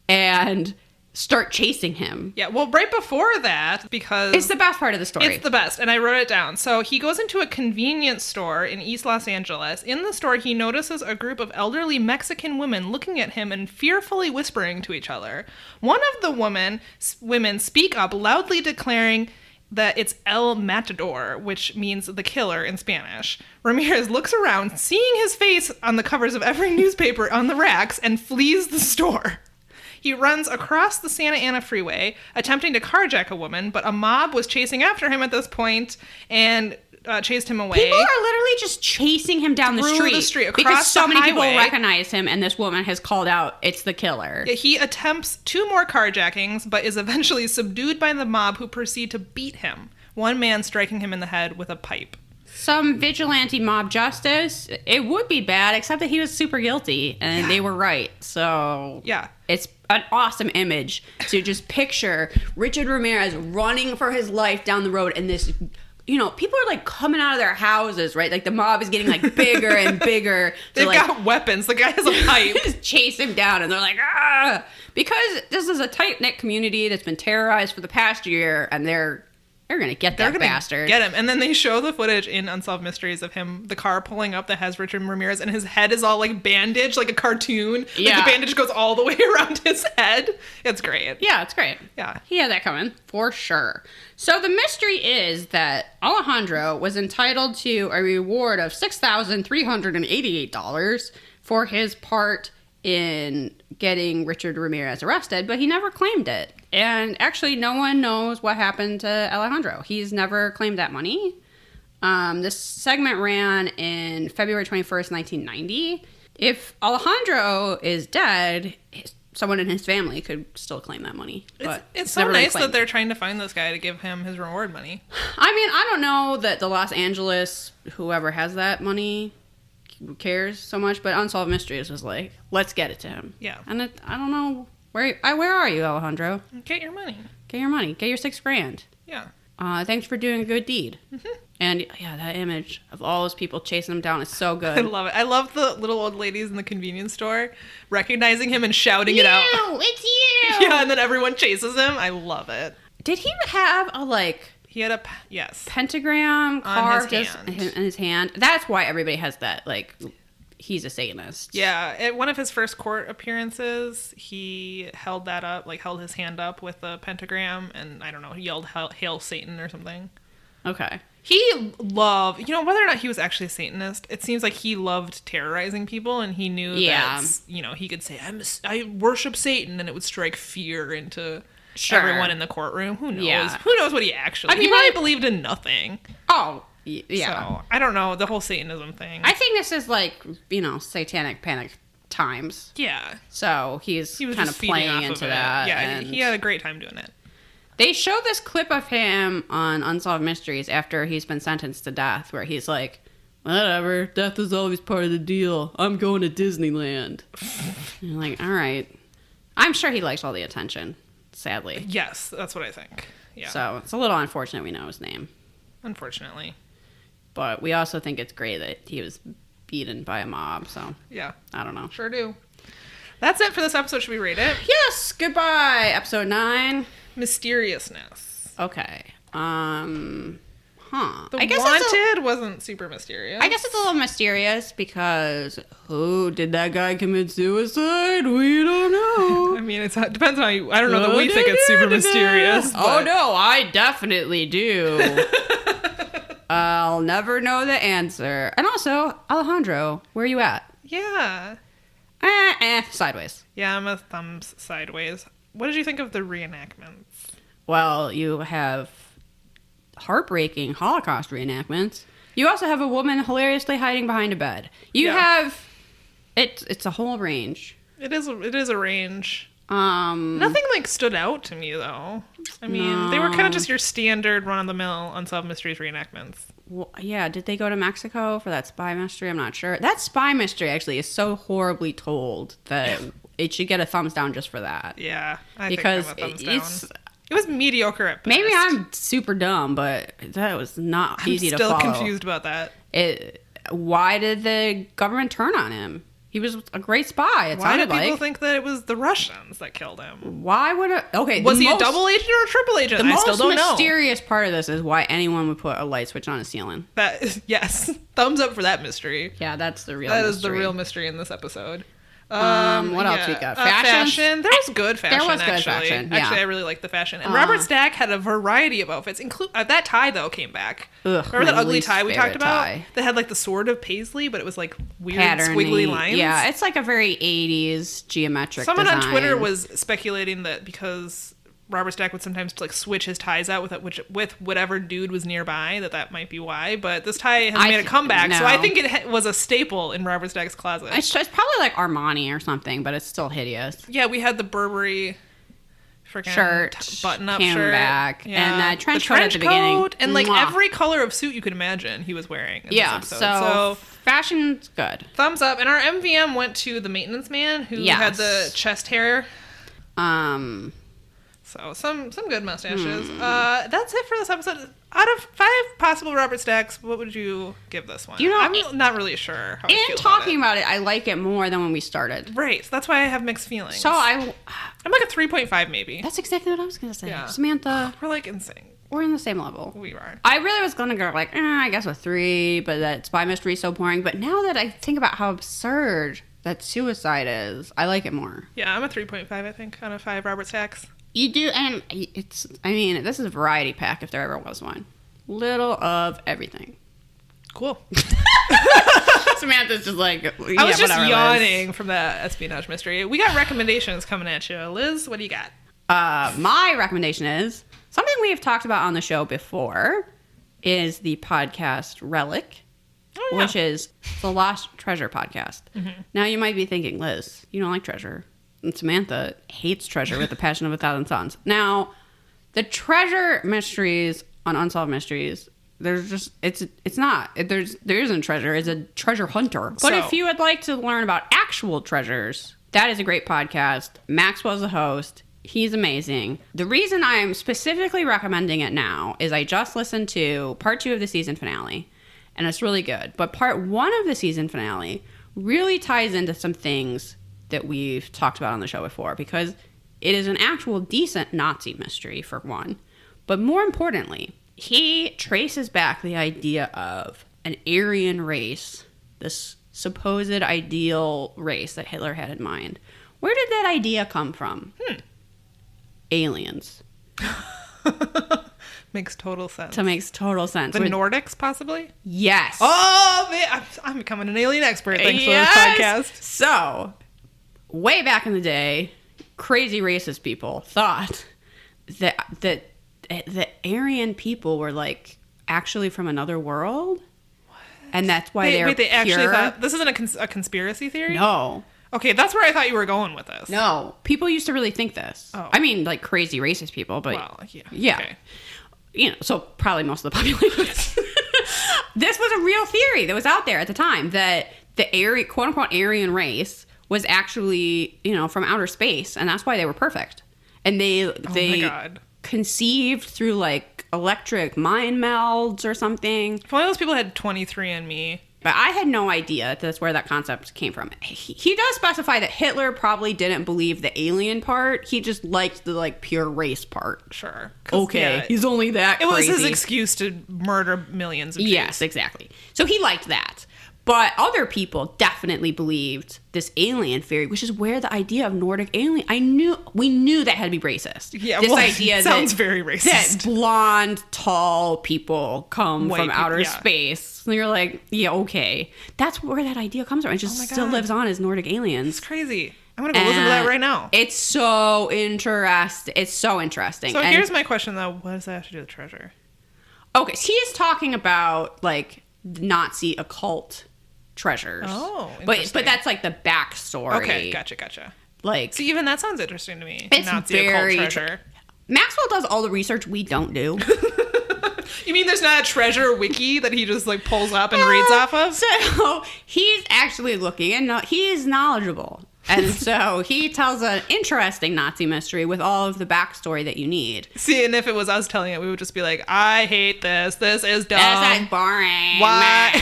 And start chasing him. Yeah, well, right before that, because... It's the best part of the story. It's the best, and I wrote it down. So he goes into a convenience store in East Los Angeles. In the store, he notices a group of elderly Mexican women looking at him and fearfully whispering to each other. One of the women speak up, loudly declaring that it's El Matador, which means the killer in Spanish. Ramirez looks around, seeing his face on the covers of every newspaper on the racks, and flees the store. He runs across the Santa Ana freeway, attempting to carjack a woman, but a mob was chasing after him at this point and chased him away. People are literally just chasing him down the street across because so many people highway. recognize him, and this woman has called out, it's the killer. He attempts 2 more carjackings, but is eventually subdued by the mob, who proceed to beat him, one man striking him in the head with a pipe. Some vigilante mob justice. It would be bad, except that he was super guilty, and they were right. So it's an awesome image to just picture Richard Ramirez running for his life down the road, and this, people are coming out of their houses, right? The mob is getting bigger and bigger. They've got weapons. The guy has a pipe. Just chase him down, and they're like, ah! Because this is a tight-knit community that's been terrorized for the past year, and they're going to get that bastard. Get him. And then they show the footage in Unsolved Mysteries of him, the car pulling up that has Richard Ramirez, and his head is all bandaged like a cartoon. Yeah. The bandage goes all the way around his head. It's great. Yeah, it's great. Yeah. He had that coming, for sure. So the mystery is that Alejandro was entitled to a reward of $6,388 for his part in getting Richard Ramirez arrested, but he never claimed it. And actually, no one knows what happened to Alejandro. He's never claimed that money. This segment ran in February 21st, 1990. If Alejandro is dead, someone in his family could still claim that money. But it's so nice that they're trying to find this guy to give him his reward money. I mean, I don't know that the Los Angeles, whoever has that money, cares so much, but Unsolved Mysteries was let's get it to him. Yeah. And I don't know, where are you, Alejandro? Get your money. Get your money. Get your $6,000. Yeah. Thanks for doing a good deed. Mm-hmm. And that image of all those people chasing him down is so good. I love it. I love the little old ladies in the convenience store recognizing him and shouting it out. It's you! Yeah, and then everyone chases him. I love it. Did he have a He had a pentagram carved in his hand? That's why everybody has that. He's a Satanist. Yeah, at one of his first court appearances, he held that up, held his hand up with a pentagram, and I don't know, he yelled "Hail Satan" or something. Okay. He loved, whether or not he was actually a Satanist, it seems like he loved terrorizing people, and he knew that, he could say, I worship Satan, and it would strike fear into everyone in the courtroom. Who knows? Yeah. Who knows what he actually... he probably believed in nothing. Oh, yeah. So, I don't know, the whole Satanism thing. I think this is like, satanic panic times. Yeah. So he was kind of playing into that. Yeah, and he had a great time doing it. They show this clip of him on Unsolved Mysteries after he's been sentenced to death, where he's like, whatever, death is always part of the deal. I'm going to Disneyland. And you're like, all right. I'm sure he likes all the attention, sadly. Yes, that's what I think. Yeah. So it's a little unfortunate we know his name. Unfortunately. But we also think it's great that he was beaten by a mob, so. Yeah. I don't know. Sure do. That's it for this episode. Should we rate it? Yes! Goodbye! Episode 9. Mysteriousness. Okay. The I guess Wanted wasn't super mysterious. I guess it's a little mysterious because did that guy commit suicide? We don't know. I mean, it depends on how you... I don't know that we think it's super mysterious. But... Oh, no, I definitely do. I'll never know the answer. And also, Alejandro, where are you at? Yeah. Sideways. Yeah, I'm a thumbs sideways. What did you think of the reenactments? Well, you have heartbreaking Holocaust reenactments. You also have a woman hilariously hiding behind a bed. You have... It's a whole range. It is a range. Nothing stood out to me though. I mean, they were kind of just your standard run-of-the-mill Unsolved Mysteries reenactments. Well, yeah, did they go to Mexico for that spy mystery? I'm not sure. That spy mystery actually is so horribly told that it should get a thumbs down just for that. Yeah, because think I'm a thumbs down. It was mediocre at best. Maybe I'm super dumb, but that was not easy to follow. I'm still confused about that. Why did the government turn on him? He was a great spy. Why did people think that it was the Russians that killed him? Why would it? Okay, was he a double agent or a triple agent? I still don't know. The most mysterious part of this is why anyone would put a light switch on a ceiling. Yes, thumbs up for that mystery. Yeah, that's the real mystery. That is the real mystery in this episode. What else we got? Fashion. There was good fashion. There was good actually. fashion. Yeah. Actually, I really liked the fashion. And Robert Stack had a variety of outfits. That tie though came back. Remember that ugly tie we talked about? That had the sword of paisley, but it was weird squiggly lines. Yeah, it's a very 80s geometric. Someone design. on Twitter was speculating that because Robert Stack would sometimes switch his ties out with whatever dude was nearby, that might be why. But this tie has made a comeback, so I think it was a staple in Robert Stack's closet. It's probably Armani or something, but it's still hideous. Yeah, we had the Burberry shirt, button-up shirt, back, and that trench coat at the beginning, and every color of suit you could imagine he was wearing. In this episode. So fashion's good. Thumbs up, and our MVM went to the maintenance man who had the chest hair. So some good mustaches. That's it for this episode. Out of 5 possible Robert Stacks, what would you give this one? I'm not really sure how I feel talking about it, I like it more than when we started. Right. So that's why I have mixed feelings. So I'm a 3.5 maybe. That's exactly what I was going to say. Yeah. Samantha. We're in sync. We're in the same level. We are. I really was going to go I guess a 3, but that spy mystery is so boring. But now that I think about how absurd that suicide is, I like it more. Yeah, I'm a 3.5, I think, out of 5 Robert Stacks. You do, and this is a variety pack if there ever was one. Little of everything. Cool. Samantha's just I was just yawning from that espionage mystery. We got recommendations coming at you. Liz, what do you got? My recommendation is something we have talked about on the show before is the podcast Relic, which is the Lost Treasure podcast. Mm-hmm. Now you might be thinking, Liz, you don't like treasure. And Samantha hates treasure with the passion of 1,000 suns. Now, the treasure mysteries on Unsolved Mysteries, there's just there isn't treasure. It's a treasure hunter. But if you would like to learn about actual treasures, that is a great podcast. Maxwell's the host. He's amazing. The reason I'm specifically recommending it now is I just listened to part 2 of the season finale, and it's really good. But part 1 of the season finale really ties into some things that we've talked about on the show before, because it is an actual decent Nazi mystery, for one. But more importantly, he traces back the idea of an Aryan race, this supposed ideal race that Hitler had in mind. Where did that idea come from? Aliens. Makes total sense. So it makes total sense. The Nordics, possibly? Yes. Oh, man. I'm becoming an alien expert thanks to this podcast. So, way back in the day, crazy racist people thought that the Aryan people were like actually from another world. What? And that's why they actually thought this isn't a conspiracy theory? No. Okay, that's where I thought you were going with this. No. People used to really think this. Oh. I mean, like crazy racist people, but well, yeah. Yeah. Okay. You know, so probably most of the population. This was a real theory that was out there at the time, that the Aryan, quote unquote Aryan race was actually, you know, from outer space, and that's why they were perfect. And they conceived through like electric mind melds or something. If one of those people had 23andMe. But I had no idea that's where that concept came from. He does specify that Hitler probably didn't believe the alien part. He just liked the like pure race part. Sure. Okay, yeah, he's only that crazy. It was his excuse to murder millions of Jews. Yes, exactly. So he liked that. But other people definitely believed this alien theory, which is where the idea of Nordic alien. We knew that had to be racist. Yeah, this idea sounds very racist. That blonde, tall people come from outer space. And you're like, yeah, okay, that's where that idea comes from. It just still lives on as Nordic aliens. It's crazy. I'm gonna go listen to that right now. It's so interesting. It's so interesting. So here's my question though: what does that have to do with treasure? Okay, so he's talking about like Nazi occult treasures. Oh, but that's like the backstory. Okay, gotcha. Like, see, even that sounds interesting to me. It's Nazi very occult treasure. Maxwell does all the research we don't do. You mean there's not a treasure wiki that he just like pulls up and reads off of? So he's actually looking, and he is knowledgeable. And so he tells an interesting Nazi mystery with all of the backstory that you need. See, and if it was us telling it, we would just be like, I hate this. This is dumb. This is boring. Why?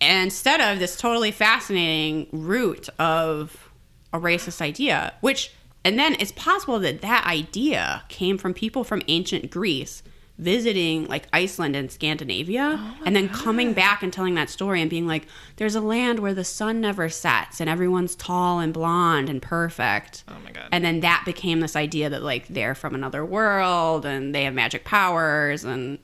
Instead of this totally fascinating root of a racist idea, and then it's possible that idea came from people from ancient Greece visiting like Iceland and Scandinavia, and then coming back and telling that story and being like, there's a land where the sun never sets and everyone's tall and blonde and perfect. Oh my God. And then that became this idea that like they're from another world and they have magic powers and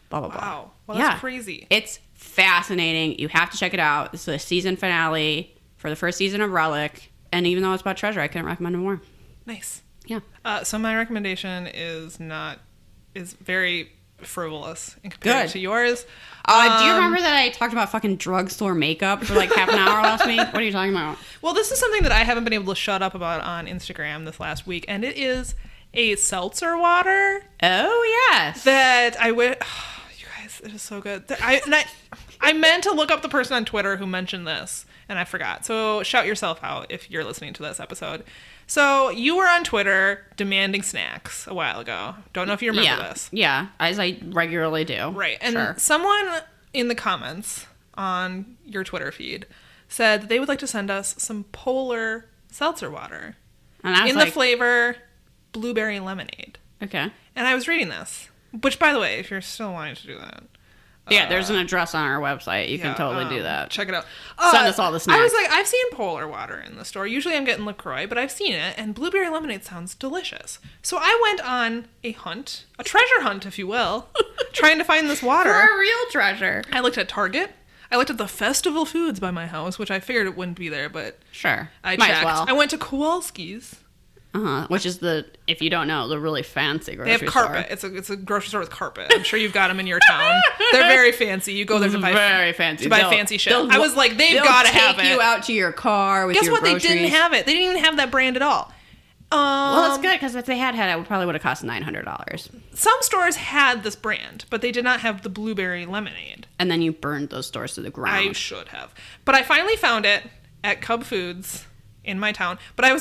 blah, blah, blah. Wow. Well, that's crazy. It's fascinating. You have to check it out. It's the season finale for the first season of Relic. And even though it's about treasure, I couldn't recommend it more. Nice. Yeah. So my recommendation is very frivolous in comparison to yours. Do you remember that I talked about fucking drugstore makeup for like half an hour last week? What are you talking about? Well, this is something that I haven't been able to shut up about on Instagram this last week, and it is a seltzer water. Oh, yes. That I would... Oh, you guys, it is so good. I meant to look up the person on Twitter who mentioned this, and I forgot. So shout yourself out if you're listening to this episode. So you were on Twitter demanding snacks a while ago. Don't know if you remember this. Yeah, as I regularly do. Right. And someone in the comments on your Twitter feed said that they would like to send us some Polar seltzer water. And I was in the flavor blueberry lemonade. Okay. And I was reading this. Which, by the way, if you're still wanting to do that... Yeah, there's an address on our website. You can totally do that. Check it out. Send us all the snacks. I was like, I've seen Polar water in the store. Usually I'm getting LaCroix, but I've seen it, and blueberry lemonade sounds delicious. So I went on a treasure hunt, if you will, trying to find this water. For a real treasure. I looked at Target. I looked at the Festival Foods by my house, which I figured it wouldn't be there, but sure. I Might checked. as well. I went to Kowalski's. Which is if you don't know, the really fancy grocery store. They have carpet. It's a grocery store with carpet. I'm sure you've got them in your town. They're very fancy. You go there to buy fancy shit. I was like, they've got to have it. Take you out to your car with Guess your what? groceries. They didn't have it. They didn't even have that brand at all. Well, it's good because if they had it, it probably would have cost $900. Some stores had this brand, but they did not have the blueberry lemonade. And then you burned those stores to the ground. I should have. But I finally found it at Cub Foods in my town. But they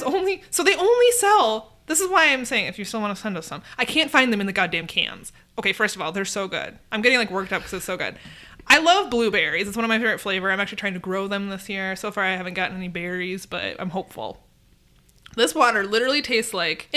only sell... This is why I'm saying if you still want to send us some. I can't find them in the goddamn cans. Okay, first of all, they're so good. I'm getting like worked up because it's so good. I love blueberries. It's one of my favorite flavor. I'm actually trying to grow them this year. So far I haven't gotten any berries, but I'm hopeful. This water literally tastes like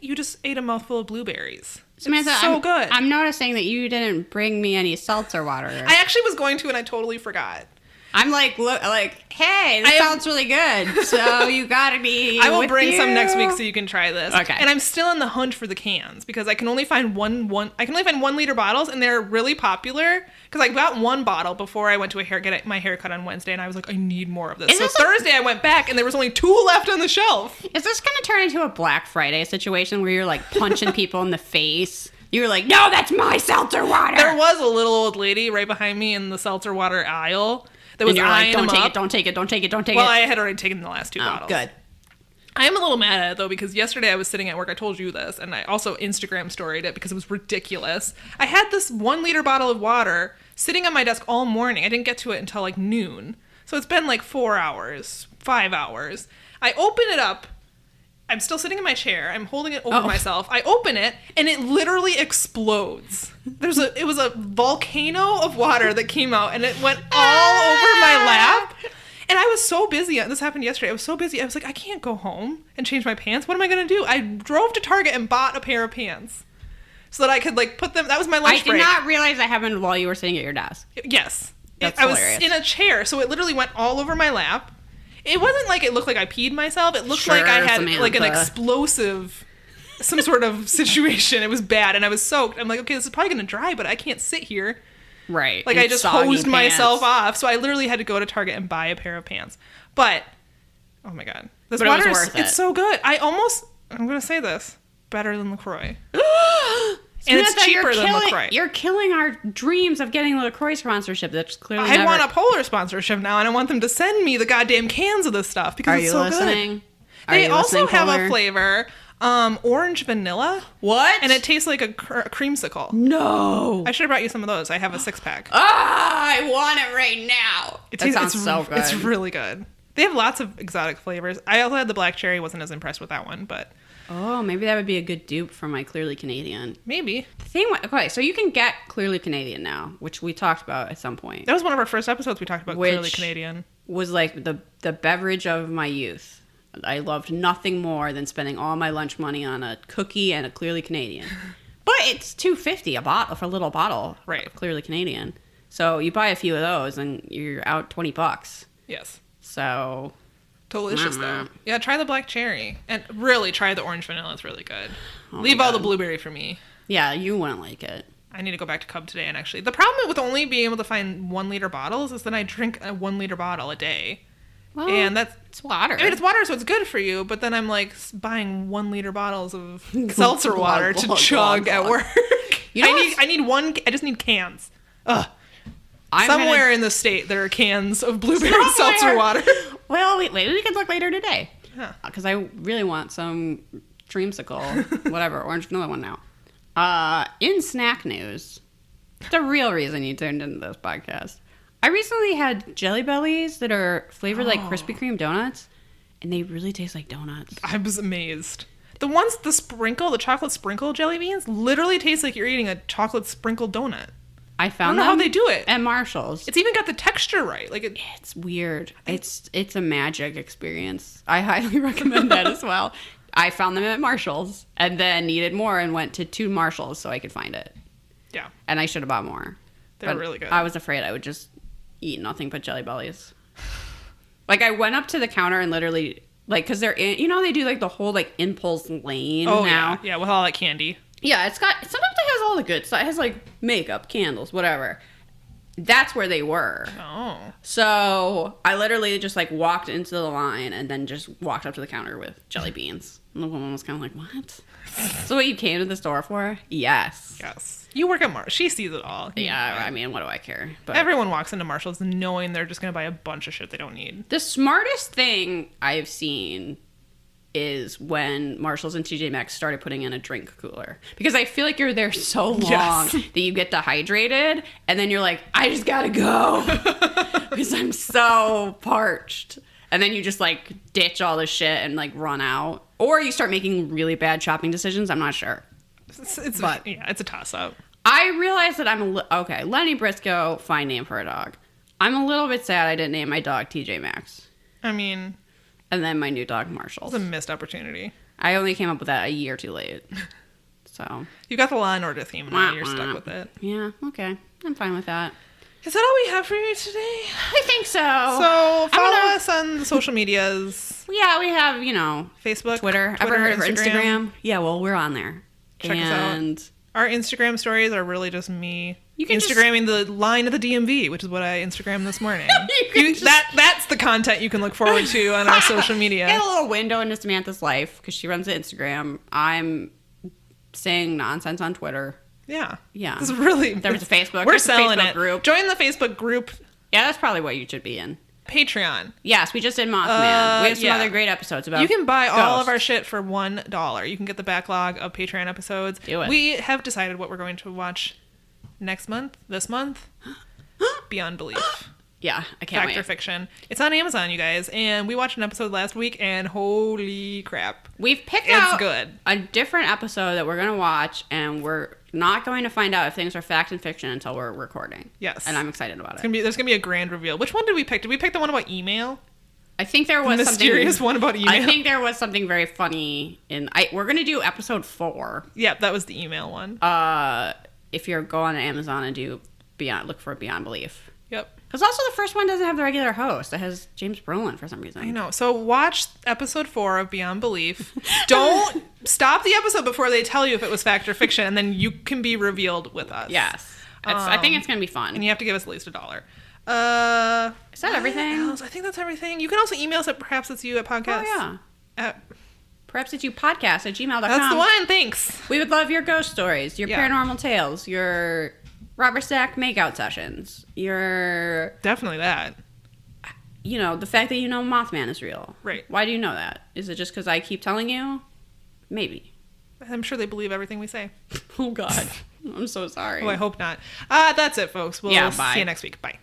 you just ate a mouthful of blueberries. Samantha, it's so good. I'm noticing that you didn't bring me any seltzer water. I actually was going to and I totally forgot. I'm like, look, like, hey, this sounds really good. So you gotta be. I will bring some next week so you can try this. Okay. And I'm still on the hunt for the cans because I can only find one 1 liter bottles, and they're really popular. Because I got one bottle before I went to get my hair cut on Wednesday, and I was like, I need more of this. So Thursday I went back, and there was only 2 left on the shelf. Is this gonna turn into a Black Friday situation where you're like punching people in the face? You were like, no, that's my seltzer water. There was a little old lady right behind me in the seltzer water aisle that was eyeing them up. Don't take it. Well, I had already taken the last 2 bottles. Good. I am a little mad at it, though, because yesterday I was sitting at work. I told you this, and I also Instagram storied it because it was ridiculous. I had this 1 liter bottle of water sitting on my desk all morning. I didn't get to it until like noon. So it's been like 4 hours, 5 hours. I open it up. I'm still sitting in my chair. I'm holding it over myself. I open it, and it literally explodes. It was a volcano of water that came out, and it went all over my lap. And I was so busy. This happened yesterday. I was so busy. I was like, I can't go home and change my pants. What am I going to do? I drove to Target and bought a pair of pants so that I could like put them. That was my lunch break. I did not realize that happened while you were sitting at your desk. Yes. That's I was hilarious. in a chair, so it literally went all over my lap. It wasn't like it looked like I peed myself. It looked like I had like an explosive, some sort of situation. It was bad, and I was soaked. I'm like, okay, this is probably going to dry, but I can't sit here. Right. Like, I just hosed myself off. So I literally had to go to Target and buy a pair of pants. But, oh my God. This water is worth it. It's so good. I'm going to say this, better than LaCroix. And it's cheaper than LaCroix. You're killing our dreams of getting the LaCroix sponsorship. That's clearly I want a Polar sponsorship now, and I want them to send me the goddamn cans of this stuff because it's so good. They also have a flavor, orange vanilla. What? And it tastes like a creamsicle. No. I should have brought you some of those. I have a 6-pack. I want it right now. That sounds so good. It's really good. They have lots of exotic flavors. I also had the black cherry. Wasn't as impressed with that one, but... Oh, maybe that would be a good dupe for my Clearly Canadian. Maybe. The thing, okay, so you can get Clearly Canadian now, which we talked about at some point. That was one of our first episodes we talked about Clearly Canadian. Was like the beverage of my youth. I loved nothing more than spending all my lunch money on a cookie and a Clearly Canadian. But it's $2.50 a bottle for a little bottle of Clearly Canadian. So you buy a few of those and you're out $20. Yes. So... Delicious, though. Yeah, try the black cherry. And really, try the orange vanilla. It's really good. Leave all the blueberry for me. Yeah, you wouldn't like it. I need to go back to Cub today, and actually... The problem with only being able to find 1 liter bottles is that I drink a 1 liter bottle a day. Well, and that's... It's water. I mean, it's water, so it's good for you, but then I'm, like, buying 1 liter bottles of seltzer water to chug at work. You know I need one... I just need cans. Ugh. Somewhere in the state, there are cans of blueberry seltzer water. Well, maybe we could look later today. Because I really want some dreamsicle, whatever, orange vanilla one now. In snack news, the real reason you turned into this podcast, I recently had Jelly Bellies that are flavored like Krispy Kreme donuts, and they really taste like donuts. I was amazed. The ones, the chocolate sprinkle jelly beans, literally taste like you're eating a chocolate sprinkle donut. I don't know how they do it at Marshall's. It's even got the texture right. Like it's weird. It's a magic experience. I highly recommend that as well. I found them at Marshall's and then needed more and went to 2 Marshalls so I could find it. Yeah. And I should have bought more. They're really good. I was afraid I would just eat nothing but Jelly Bellies. Like I went up to the counter and literally like because they're in, they do like the whole like impulse lane now. Yeah, with all that candy. Yeah, it's got, sometimes it has all the good stuff. It has like makeup, candles, whatever. That's where they were. Oh. So I literally just like walked into the line and then just walked up to the counter with jelly beans. And the woman was kind of like, what? So what you came to the store for? Yes. Yes. You work at Marshall. She sees it all. Yeah, I mean, what do I care? But everyone walks into Marshall's knowing they're just going to buy a bunch of shit they don't need. The smartest thing I've seen is when Marshalls and TJ Maxx started putting in a drink cooler. Because I feel like you're there so long that you get dehydrated, and then you're like, I just gotta go. Because I'm so parched. And then you just like ditch all this shit and like run out. Or you start making really bad shopping decisions. I'm not sure. It's a toss-up. I realize that okay, Lenny Briscoe, fine name for a dog. I'm a little bit sad I didn't name my dog TJ Maxx. I mean... And then my new dog, Marshall. It's a missed opportunity. I only came up with that a year too late. So. You got the Law and Order theme, and now you're stuck with it. Yeah, okay. I'm fine with that. Is that all we have for you today? I think so. So follow us on the social medias. Yeah, we have, Facebook, Twitter. Ever heard of Instagram? Yeah, well, we're on there. Check us out. Our Instagram stories are really just me Instagramming the line of the DMV, which is what I Instagrammed this morning. That's the content you can look forward to on our social media. Get a little window into Samantha's life because she runs the Instagram. I'm saying nonsense on Twitter. Yeah. Yeah. It's really... There was a Facebook. We're selling Facebook it. Group. Join the Facebook group. Yeah, that's probably what you should be in. Patreon. Yes, we just did Mothman. We have some other great episodes about You can buy ghosts. all of our shit for $1. You can get the backlog of Patreon episodes. Do it. We have decided what we're going to watch this month. Beyond Belief. Yeah, I can't Fact or wait. Fiction. It's on Amazon, you guys, and we watched an episode last week, and holy crap. We've picked It's out good. a different episode that we're going to watch, and we're not going to find out if things are fact and fiction until we're recording. Yes. And I'm excited about it. There's going to be a grand reveal. Which one did we pick? Did we pick the one about email? I think there was The mysterious something, one about email? I think there was something very funny in... we're going to do episode 4. Yeah, that was the email one. If you go on Amazon and look for Beyond Belief. Yep. Because also the first one doesn't have the regular host. It has James Brolin for some reason. I know. So watch episode 4 of Beyond Belief. Don't stop the episode before they tell you if it was fact or fiction, and then you can be revealed with us. Yes. I think it's going to be fun. And you have to give us at least $1. Is that everything? Else? I think that's everything. You can also email us at perhapsitsyou@podcast. Oh, yeah. At, Perhaps it's you podcast at gmail.com. that's the one. Thanks. We would love your ghost stories, your Yeah. paranormal tales, your Robert Stack makeout sessions, your, Definitely that. the fact that Mothman is real. Right. Why do you know that? Is it just because I keep telling you? Maybe. I'm sure they believe everything we say. Oh, God. I'm so sorry. Oh, I hope not. That's it, folks. We'll Yeah, bye. see you next week. Bye.